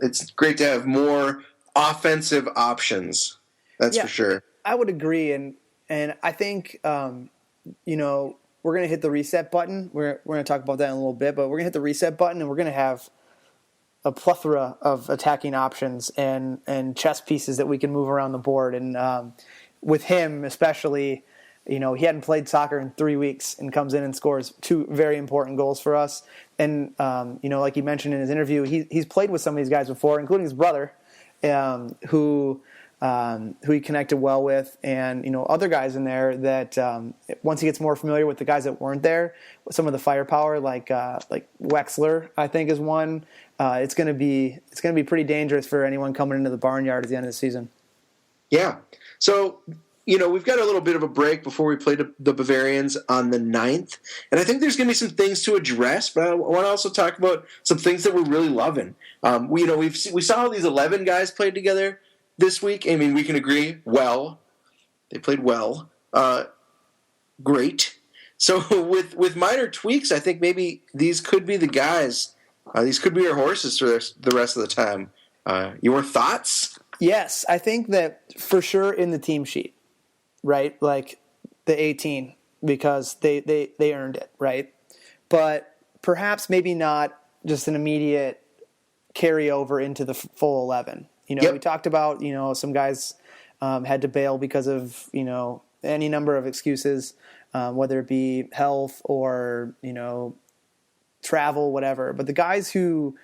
It's great to have more offensive options. That's for sure. I would agree, and I think we're going to hit the reset button. We're going to talk about that in a little bit, but we're going to hit the reset button, and we're going to have a plethora of attacking options and chess pieces that we can move around the board. And with him especially, he hadn't played soccer in 3 weeks and comes in and scores 2 very important goals for us. And, like he mentioned in his interview, he's played with some of these guys before, including his brother, who he connected well with, and other guys in there that once he gets more familiar with the guys that weren't there, some of the firepower like Wexler, I think is one. It's going to be pretty dangerous for anyone coming into the barnyard at the end of the season. Yeah. So we've got a little bit of a break before we play the Bavarians on the 9th, and I think there's going to be some things to address. But I want to also talk about some things that we're really loving. We saw how these 11 guys played together this week. I mean, we can agree, they played well. Great. So with minor tweaks, I think maybe these could be the guys. These could be our horses for the rest of the time. Your thoughts? Yes, I think that for sure in the team sheet, right? Like the 18, because they earned it, right? But perhaps maybe not just an immediate carryover into the full 11. We talked about, some guys had to bail because of, any number of excuses, whether it be health or, travel, whatever. But the guys who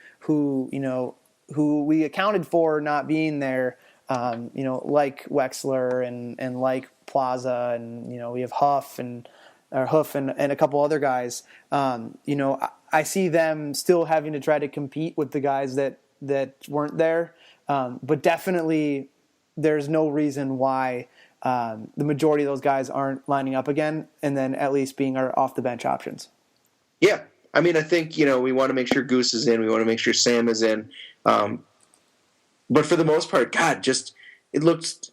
we accounted for not being there, like Wexler and like Plaza, and, we have Hoof and a couple other guys, I see them still having to try to compete with the guys that weren't there. But definitely there's no reason why the majority of those guys aren't lining up again, and then at least being our off-the-bench options. Yeah. I mean, I think, we want to make sure Goose is in. We want to make sure Sam is in. But for the most part, God, just it looked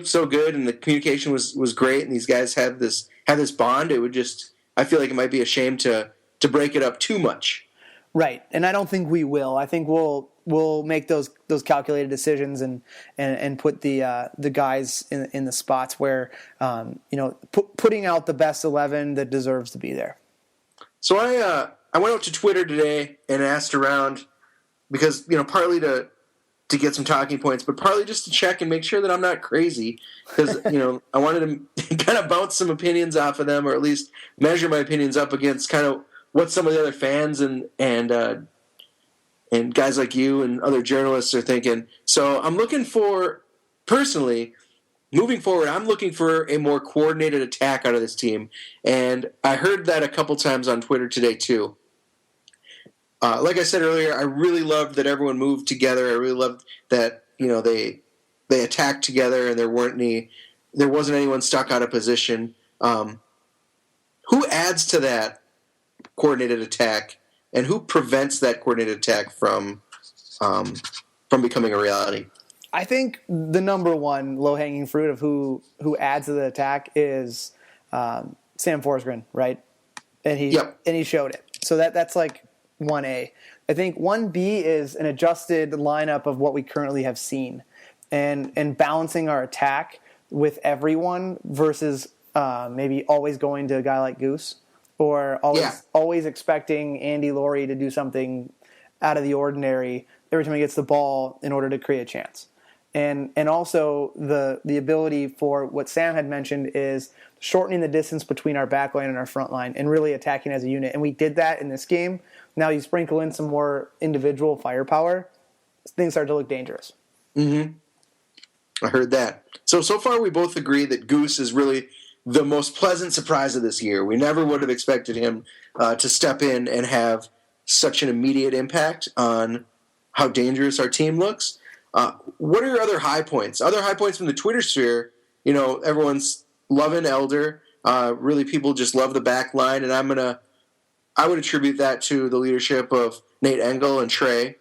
so good, and the communication was great, and these guys have this bond. I feel like it might be a shame to break it up too much. Right, and I don't think we will. I think we'll make those calculated decisions and put the guys in the spots where putting out the best 11 that deserves to be there. So I went out to Twitter today and asked around because partly to get some talking points, but partly just to check and make sure that I'm not crazy because I wanted to kind of bounce some opinions off of them, or at least measure my opinions up against kind of what some of the other fans and guys like you and other journalists are thinking. So I'm looking for, personally, moving forward, I'm looking for a more coordinated attack out of this team. And I heard that a couple times on Twitter today too. Like I said earlier, I really loved that everyone moved together. I really loved that they attacked together and there wasn't anyone stuck out of position. Who adds to that coordinated attack, and who prevents that coordinated attack from becoming a reality? I think the number one low-hanging fruit of who adds to the attack is Sam Forsgren, right? And he showed it. So that's like 1A. I think 1B is an adjusted lineup of what we currently have seen, and balancing our attack with everyone versus maybe always going to a guy like Goose, or always expecting Andy Laurie to do something out of the ordinary every time he gets the ball in order to create a chance. and also the ability for what Sam had mentioned is shortening the distance between our back line and our front line and really attacking as a unit. And we did that in this game. Now you sprinkle in some more individual firepower, things start to look dangerous. Mm-hmm. I heard that. So far we both agree that Goose is really the most pleasant surprise of this year. We never would have expected him to step in and have such an immediate impact on how dangerous our team looks. What are your other high points? Other high points from the Twitter sphere, everyone's loving Elder. Really, people just love the back line, and I would attribute that to the leadership of Nate Engel and Trey,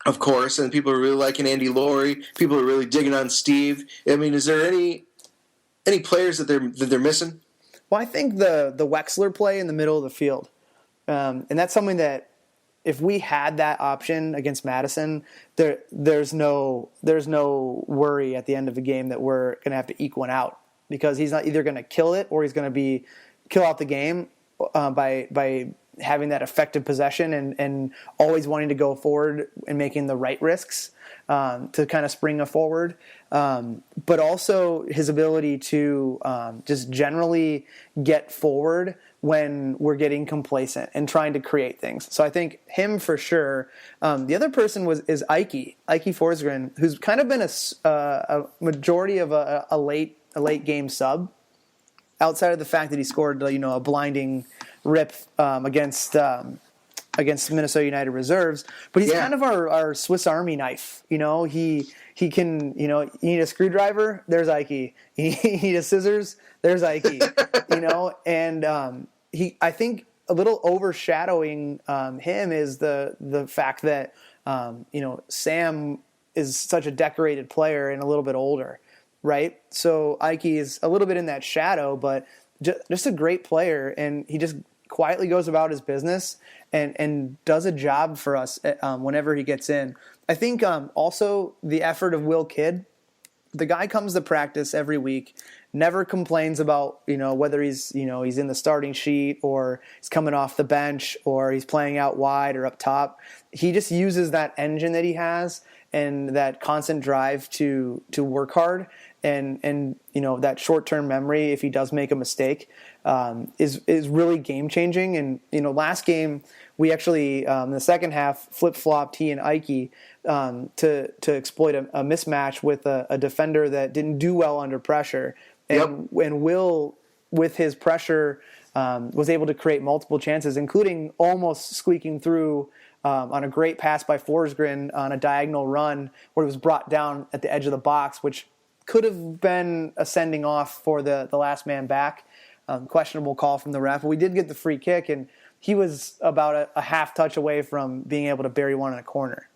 of course, and people are really liking Andy Laurie. People are really digging on Steve. I mean, is there any players that they're missing? Well, I think the Wexler play in the middle of the field, and that's something that if we had that option against Madison, there's no worry at the end of the game that we're going to have to eke one out, because he's not either going to kill it or he's going to kill out the game by having that effective possession and always wanting to go forward and making the right risks to kind of spring a forward. But also his ability to just generally get forward when we're getting complacent and trying to create things. So I think him for sure. The other person is Ike Forsgren, who's kind of been a majority of a late game sub, outside of the fact that he scored a blinding rip against Minnesota United reserves. But he's kind of our Swiss Army knife. He can, you need a screwdriver, there's Ike. You need a scissors, there's Ike. And I think a little overshadowing him is the fact that Sam is such a decorated player and a little bit older, right? So Ike is a little bit in that shadow, but just a great player, and he just quietly goes about his business and does a job for us whenever he gets in. I think also the effort of Will Kidd. The guy comes to practice every week, never complains about whether he's in the starting sheet or he's coming off the bench or he's playing out wide or up top. He just uses that engine that he has and that constant drive to work hard and that short-term memory if he does make a mistake is really game-changing. And last game we actually in the second half flip-flopped he and Ike to exploit a mismatch with a defender that didn't do well under pressure. And Will, with his pressure, was able to create multiple chances, including almost squeaking through on a great pass by Forsgren on a diagonal run where it was brought down at the edge of the box, which could have been a sending off for the last man back. Questionable call from the ref. But we did get the free kick, and he was about a half touch away from being able to bury one in a corner.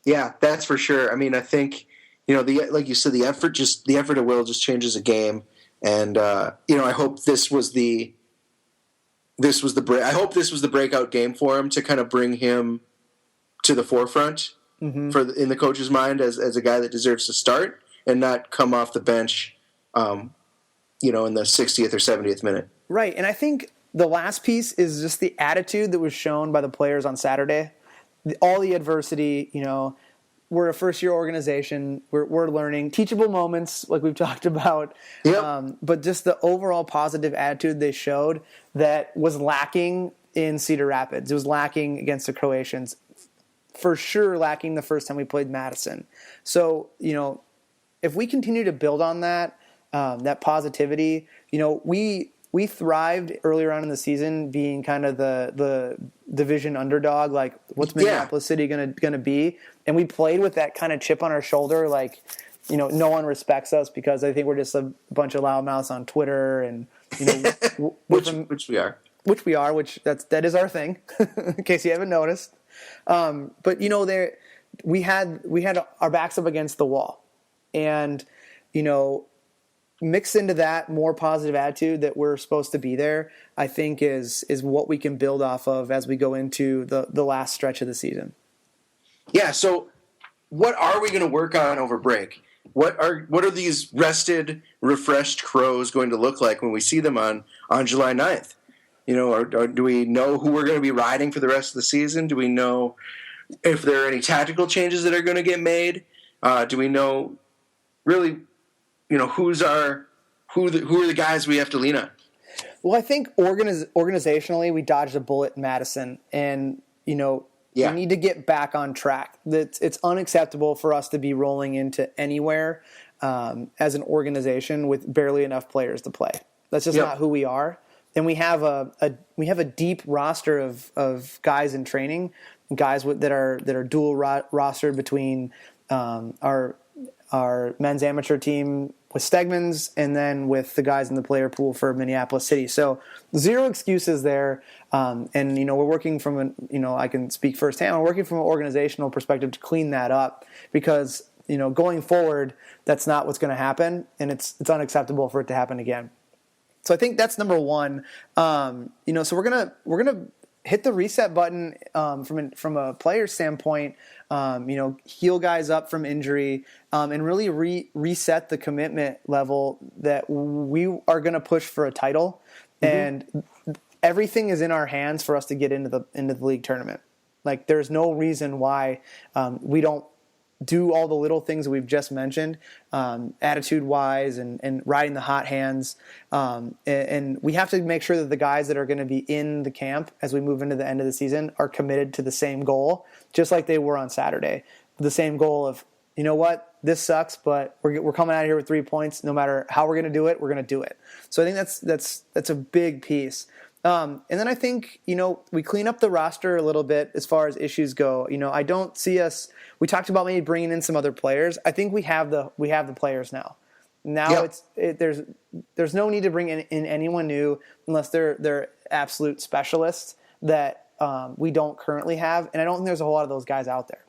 Yeah, that's for sure. I mean, I think like you said, the effort of Will just changes a game, and I hope this was the breakout game for him to kind of bring him to the forefront in the coach's mind as a guy that deserves to start and not come off the bench, in the 60th or 70th minute. Right, and I think the last piece is just the attitude that was shown by the players on Saturday. All the adversity, we're a first-year organization. We're learning teachable moments, like we've talked about. Yep. But just the overall positive attitude they showed that was lacking in Cedar Rapids. It was lacking against the Croatians. For sure lacking the first time we played Madison. So, if we continue to build on that positivity, we thrived earlier on in the season being kind of the division underdog, like what's Minneapolis City gonna be, and we played with that kind of chip on our shoulder, like no one respects us because I think we're just a bunch of loudmouths on Twitter, and which we are, that is our thing, in case you haven't noticed. But we had our backs up against the wall, and mixed into that more positive attitude that we're supposed to be there, I think is what we can build off of as we go into the last stretch of the season. Yeah. So, what are we going to work on over break? What are these rested, refreshed Crows going to look like when we see them on July 9th? Or do we know who we're going to be riding for the rest of the season? Do we know if there are any tactical changes that are going to get made? Do we know really, who are the guys we have to lean on? Well, I think organizationally, we dodged a bullet in Madison, and we need to get back on track. It's unacceptable for us to be rolling into anywhere as an organization with barely enough players to play. That's just not who we are. And we have a deep roster of guys in training, guys that are dual rostered between our men's amateur team with Stegman's and then with the guys in the player pool for Minneapolis City. So zero excuses there. And we're working from I can speak firsthand. We're working from an organizational perspective to clean that up because going forward, that's not what's going to happen, and it's unacceptable for it to happen again. So I think that's number one. So we're gonna hit the reset button from a player standpoint. Heal guys up from injury and really reset the commitment level that we are going to push for a title, and everything is in our hands for us to get into the league tournament. Like there's no reason why we don't do all the little things that we've just mentioned, attitude-wise and riding the hot hands. And we have to make sure that the guys that are going to be in the camp as we move into the end of the season are committed to the same goal, just like they were on Saturday. The same goal of, this sucks, but we're coming out of here with 3 points. No matter how we're going to do it, we're going to do it. So I think that's a big piece. And then I think, we clean up the roster a little bit as far as issues go. I don't see us. We talked about maybe bringing in some other players. I think we have the players now. Now there's no need to bring in anyone new unless they're absolute specialists that we don't currently have. And I don't think there's a whole lot of those guys out there.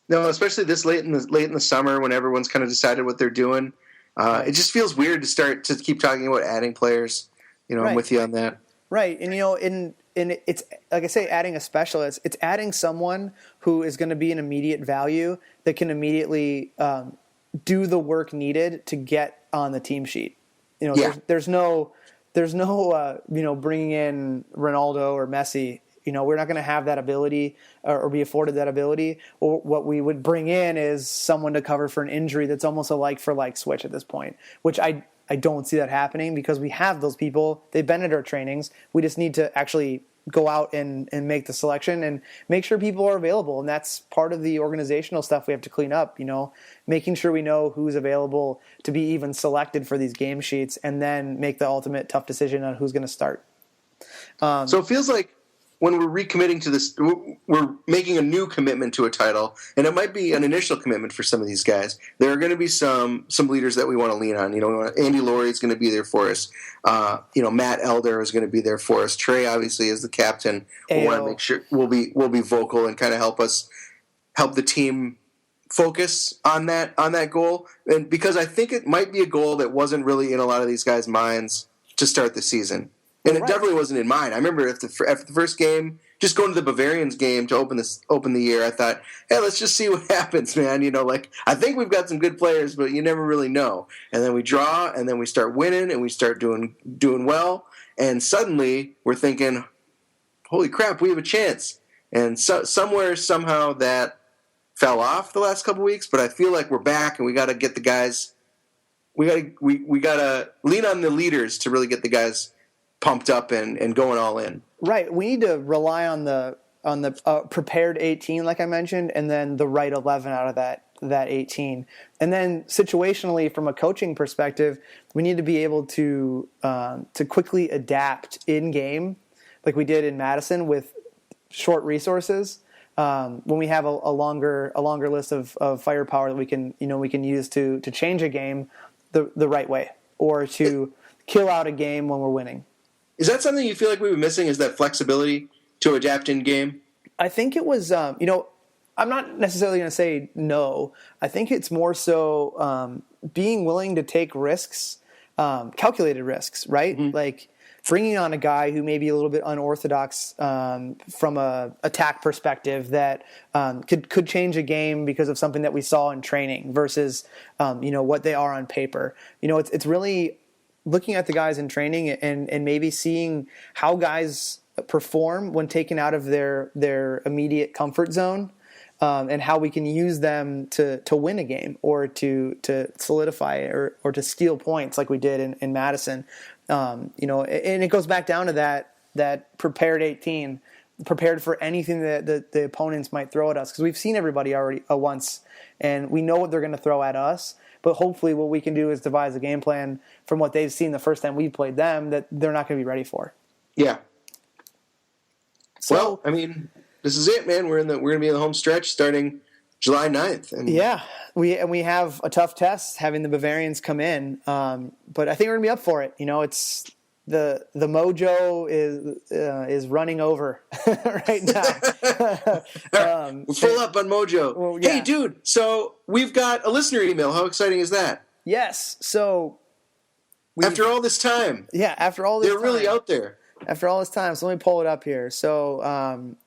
No, especially this late in the summer when everyone's kind of decided what they're doing. It just feels weird to start to keep talking about adding players. Right. I'm with you on that. Right, and and it's like I say, adding a specialist. It's adding someone who is going to be an immediate value that can immediately do the work needed to get on the team sheet. There's no bringing in Ronaldo or Messi. We're not going to have that ability or be afforded that ability. Or what we would bring in is someone to cover for an injury that's almost a like for like switch at this point, which I don't see that happening because we have those people. They've been at our trainings. We just need to actually go out and make the selection and make sure people are available. And that's part of the organizational stuff we have to clean up, making sure we know who's available to be even selected for these game sheets and then make the ultimate tough decision on who's going to start. So it feels like when we're recommitting to this, we're making a new commitment to a title, and it might be an initial commitment for some of these guys. There are going to be some leaders that we want to lean on. Andy Laurie is going to be there for us. Matt Elder is going to be there for us. Trey obviously is the captain. We want to make sure we'll be vocal and kind of help the team focus on that goal. And because I think it might be a goal that wasn't really in a lot of these guys' minds to start the season. And it definitely wasn't in mine. I remember after the first game, just going to the Bavarians game to open the year, I thought, hey, let's just see what happens, man. I think we've got some good players, but you never really know. And then we draw, and then we start winning, and we start doing well. And suddenly we're thinking, holy crap, we have a chance. And somehow that fell off the last couple weeks. But I feel like we're back, and we got to get the guys. We got to lean on the leaders to really get the guys pumped up and going all in. Right. We need to rely on the prepared 18, like I mentioned, and then the right 11 out of that 18. And then situationally, from a coaching perspective, we need to be able to quickly adapt in game, like we did in Madison with short resources. When we have a longer list of firepower that we can use to change a game the right way or to kill out a game when we're winning. Is that something you feel like we were missing? Is that flexibility to adapt in game? I think it was, I'm not necessarily going to say no. I think it's more so being willing to take risks, calculated risks, right? Mm-hmm. Like bringing on a guy who may be a little bit unorthodox from a attack perspective that could change a game because of something that we saw in training versus, what they are on paper. It's really looking at the guys in training and maybe seeing how guys perform when taken out of their immediate comfort zone and how we can use them to win a game or to solidify or to steal points like we did in Madison. And it goes back down to that prepared 18, prepared for anything that the opponents might throw at us, because we've seen everybody already once, and we know what they're going to throw at us. But hopefully what we can do is devise a game plan from what they've seen the first time we played them that they're not going to be ready for. Yeah. So, well, I mean, this is it, man. We're going to be in the home stretch starting July 9th. And yeah, we have a tough test having the Bavarians come in, but I think we're going to be up for it. It's the mojo is running over right now. We're full up on mojo. Well, yeah. Hey, dude, so we've got a listener email. How exciting is that? Yes. So after all this time. Yeah, after all this time. They're really out there. After all this time, so let me pull it up here. So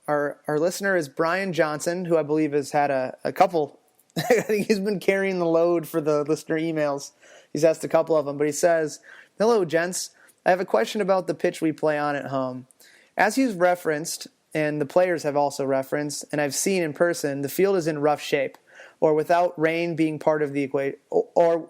our listener is Brian Johnson, who I believe has had a couple. I think he's been carrying the load for the listener emails. He's asked a couple of them, but he says, "Hello, gents. I have a question about the pitch we play on at home. As you've referenced, and the players have also referenced, and I've seen in person, the field is in rough shape, or without rain being part of the equation, or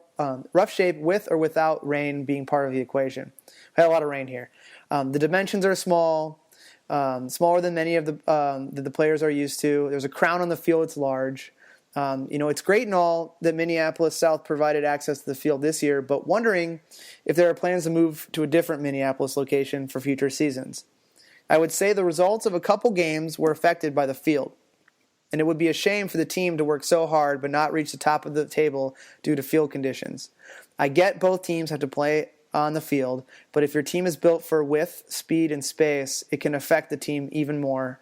rough shape with or without rain being part of the equation. I had a lot of rain here. The dimensions are small, smaller than many of the players are used to. There's a crown on the field that's large. It's great and all that Minneapolis South provided access to the field this year, but wondering if there are plans to move to a different Minneapolis location for future seasons. I would say the results of a couple games were affected by the field, and it would be a shame for the team to work so hard but not reach the top of the table due to field conditions. I get both teams have to play on the field, but if your team is built for width, speed, and space, it can affect the team even more.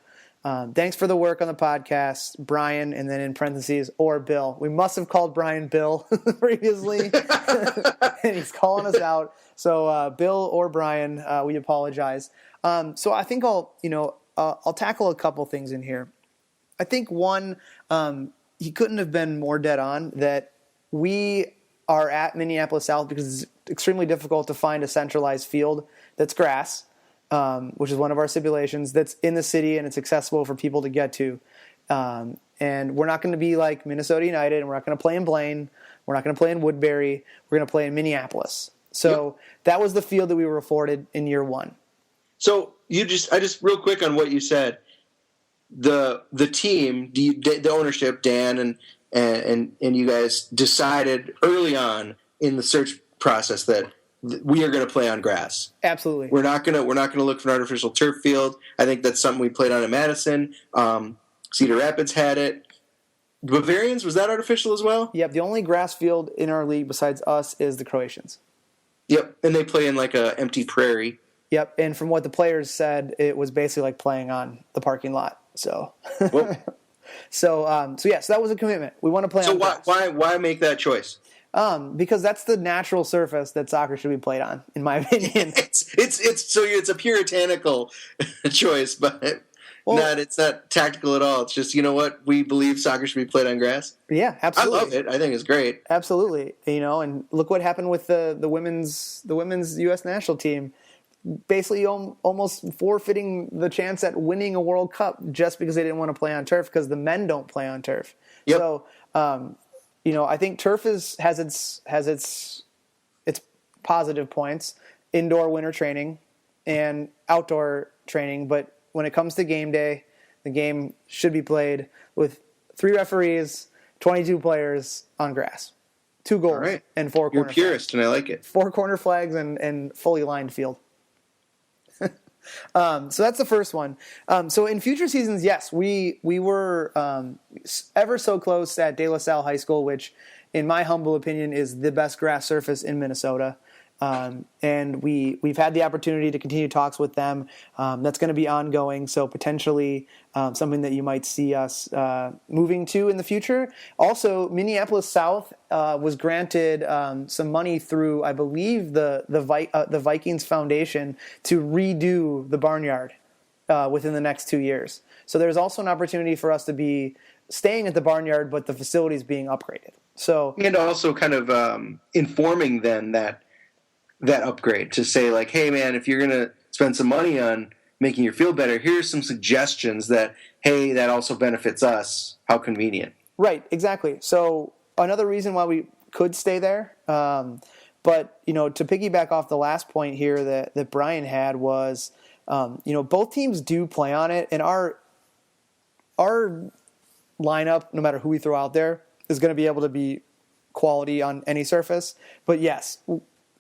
Thanks for the work on the podcast, Brian," and then in parentheses, "or Bill." We must have called Brian Bill previously, and he's calling us out. So Bill or Brian, we apologize. So I think I'll tackle a couple things in here. I think one, he couldn't have been more dead on that we are at Minneapolis South because it's extremely difficult to find a centralized field that's grass. Which is one of our stipulations, that's in the city and it's accessible for people to get to. And we're not going to be like Minnesota United, and we're not going to play in Blaine. We're not going to play in Woodbury. We're going to play in Minneapolis. So That was the field that we were afforded in year one. So I just real quick on what you said, the team, the ownership, Dan and you guys decided early on in the search process that we are going to play on grass. Absolutely. We're not going to look for an artificial turf field. I think that's something we played on in Madison. Cedar Rapids had it. Bavarians, was that artificial as well? Yep. The only grass field in our league besides us is the Croatians. Yep. And they play in like a empty prairie. Yep. And from what the players said, it was basically like playing on the parking lot. So, so that was a commitment. We want to play on grass. So why make that choice? Because that's the natural surface that soccer should be played on, in my opinion. It's a puritanical choice, but it's not tactical at all. It's just, you know what, we believe soccer should be played on grass. Yeah, absolutely. I love it. I think it's great. Absolutely. And look what happened with the women's U.S. national team, basically almost forfeiting the chance at winning a World Cup just because they didn't want to play on turf, because the men don't play on turf. Yep. So, I think turf has its positive points, indoor winter training and outdoor training. But when it comes to game day, the game should be played with 3 referees, 22 players on grass, 2 goals, right, and 4 corner You're a purist, and I like it. 4 corner flags and fully lined field. So that's the first one. So in future seasons, yes, we were ever so close at De La Salle High School, which, in my humble opinion, is the best grass surface in Minnesota. And we've had the opportunity to continue talks with them. That's going to be ongoing, so potentially something that you might see us moving to in the future. Also, Minneapolis South was granted some money through, I believe, the Vikings Foundation to redo the barnyard within the next 2 years. So there's also an opportunity for us to be staying at the barnyard, but the facilities being upgraded. So, and also kind of informing them that upgrade, to say like, hey man, if you're going to spend some money on making you feel better. Here's some suggestions that, hey, that also benefits us. How convenient. Right, exactly. So another reason why we could stay there, but, to piggyback off the last point here that Brian had was, both teams do play on it, and our lineup, no matter who we throw out there, is going to be able to be quality on any surface. But yes,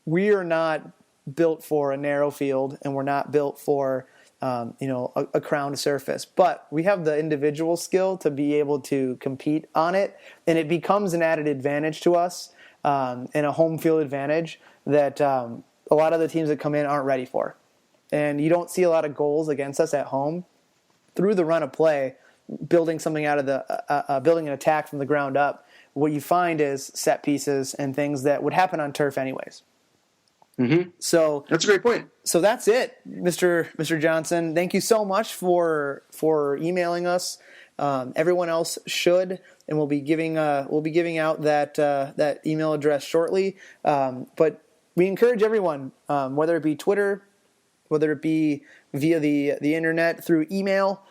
we are not built for a narrow field, and we're not built for a crowned surface. But we have the individual skill to be able to compete on it, and it becomes an added advantage to us, and a home field advantage that a lot of the teams that come in aren't ready for. And you don't see a lot of goals against us at home through the run of play, building something out of building an attack from the ground up. What you find is set pieces and things that would happen on turf anyways. Mm-hmm. So that's a great point. So that's it, Mr. Johnson. Thank you so much for emailing us. Everyone else should, and we'll be giving out that email address shortly. But we encourage everyone, whether it be Twitter, whether it be via the internet through email.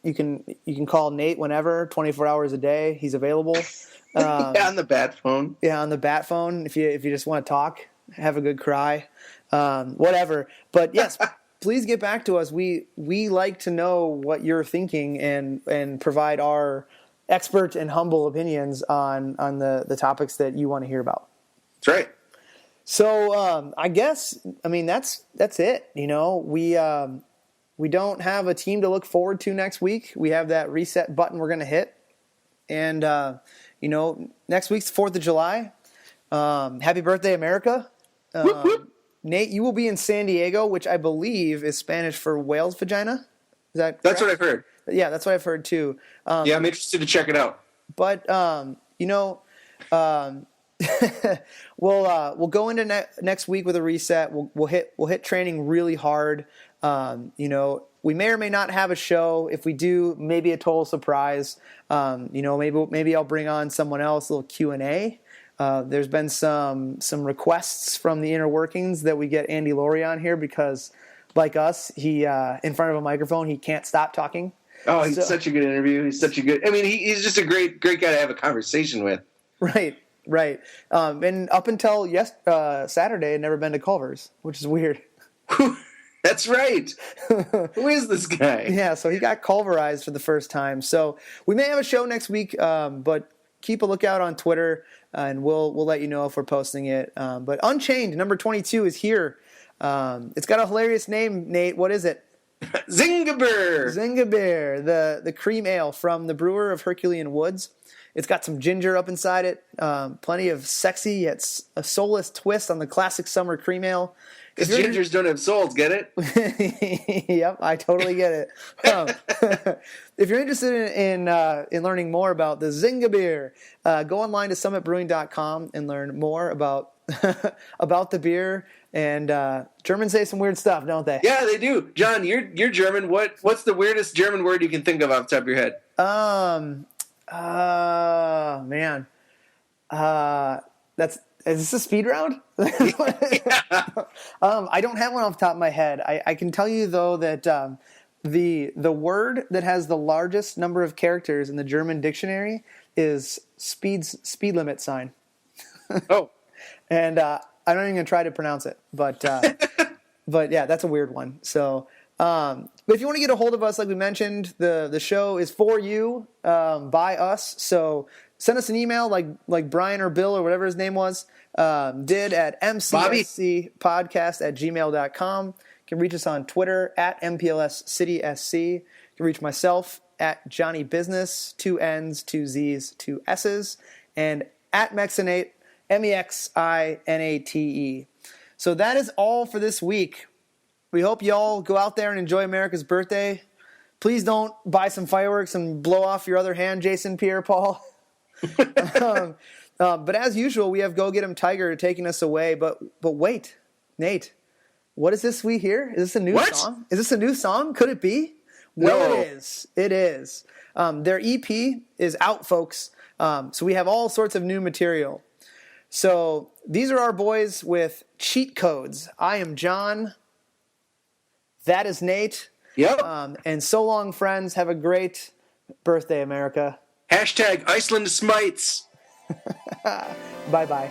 You can call Nate whenever, 24 hours a day. He's available. On the bat phone. Yeah, on the bat phone. If you just want to talk, have a good cry, whatever. But yes, please get back to us. We like to know what you're thinking and provide our expert and humble opinions on the topics that you want to hear about. That's right. So I guess that's it. We don't have a team to look forward to next week. We have that reset button we're going to hit, and next week's 4th of July. Happy birthday, America! Whoop, whoop. Nate, you will be in San Diego, which I believe is Spanish for whale's vagina. Is that correct? That's what I've heard. Yeah, that's what I've heard too. Yeah, I'm interested to check it out. But we'll go into next week with a reset. We'll hit training really hard. We may or may not have a show. If we do, maybe a total surprise. Maybe I'll bring on someone else, a little Q&A. There's been some requests from the inner workings that we get Andy Laurie on here because, like us, he in front of a microphone, he can't stop talking. Oh, he's such a good interview. He's such a good. I mean, he's just a great guy to have a conversation with. Right. And up until Saturday, I'd never been to Culver's, which is weird. That's right. Who is this guy? Yeah, so he got Culverized for the first time. So we may have a show next week, but keep a lookout on Twitter, and we'll let you know if we're posting it. But Unchained, number 22, is here. It's got a hilarious name, Nate. What is it? Zingabeer, the cream ale from the brewer of Herculean Woods. It's got some ginger up inside it, plenty of sexy yet a soulless twist on the classic summer cream ale. Because gingers don't have souls, get it? Yep, I totally get it. If you're interested in learning more about the Zingabeer, go online to summitbrewing.com and learn more about about the beer. And Germans say some weird stuff, don't they? Yeah, they do. John, you're German. What's the weirdest German word you can think of off the top of your head? Man. Is this a speed round? I don't have one off the top of my head. I can tell you though that the word that has the largest number of characters in the German dictionary is speed limit sign. Oh. And I'm not even gonna try to pronounce it, but yeah, that's a weird one. So, but if you want to get a hold of us, like we mentioned, the show is for you, by us. So send us an email, like Brian or Bill or whatever his name was did at mcscpodcast@gmail.com. You can reach us on Twitter at mplscitysc. You can reach myself at Johnny Business, 2 N's, 2 Z's, 2 S's, and at Mexinate, MEXINATE. So that is all for this week. We hope you all go out there and enjoy America's birthday. Please don't buy some fireworks and blow off your other hand, Jason Pierre-Paul. But as usual, we have Go Get 'Em Tiger taking us away. But wait, Nate, what is this we hear? Is this a new song? Is this a new song? Could it be? Well, No. It is. Their EP is out, folks. So we have all sorts of new material. So these are our boys with Cheat Codes. I am John. That is Nate. Yep. And so long, friends. Have a great birthday, America. # Iceland smites. Bye-bye.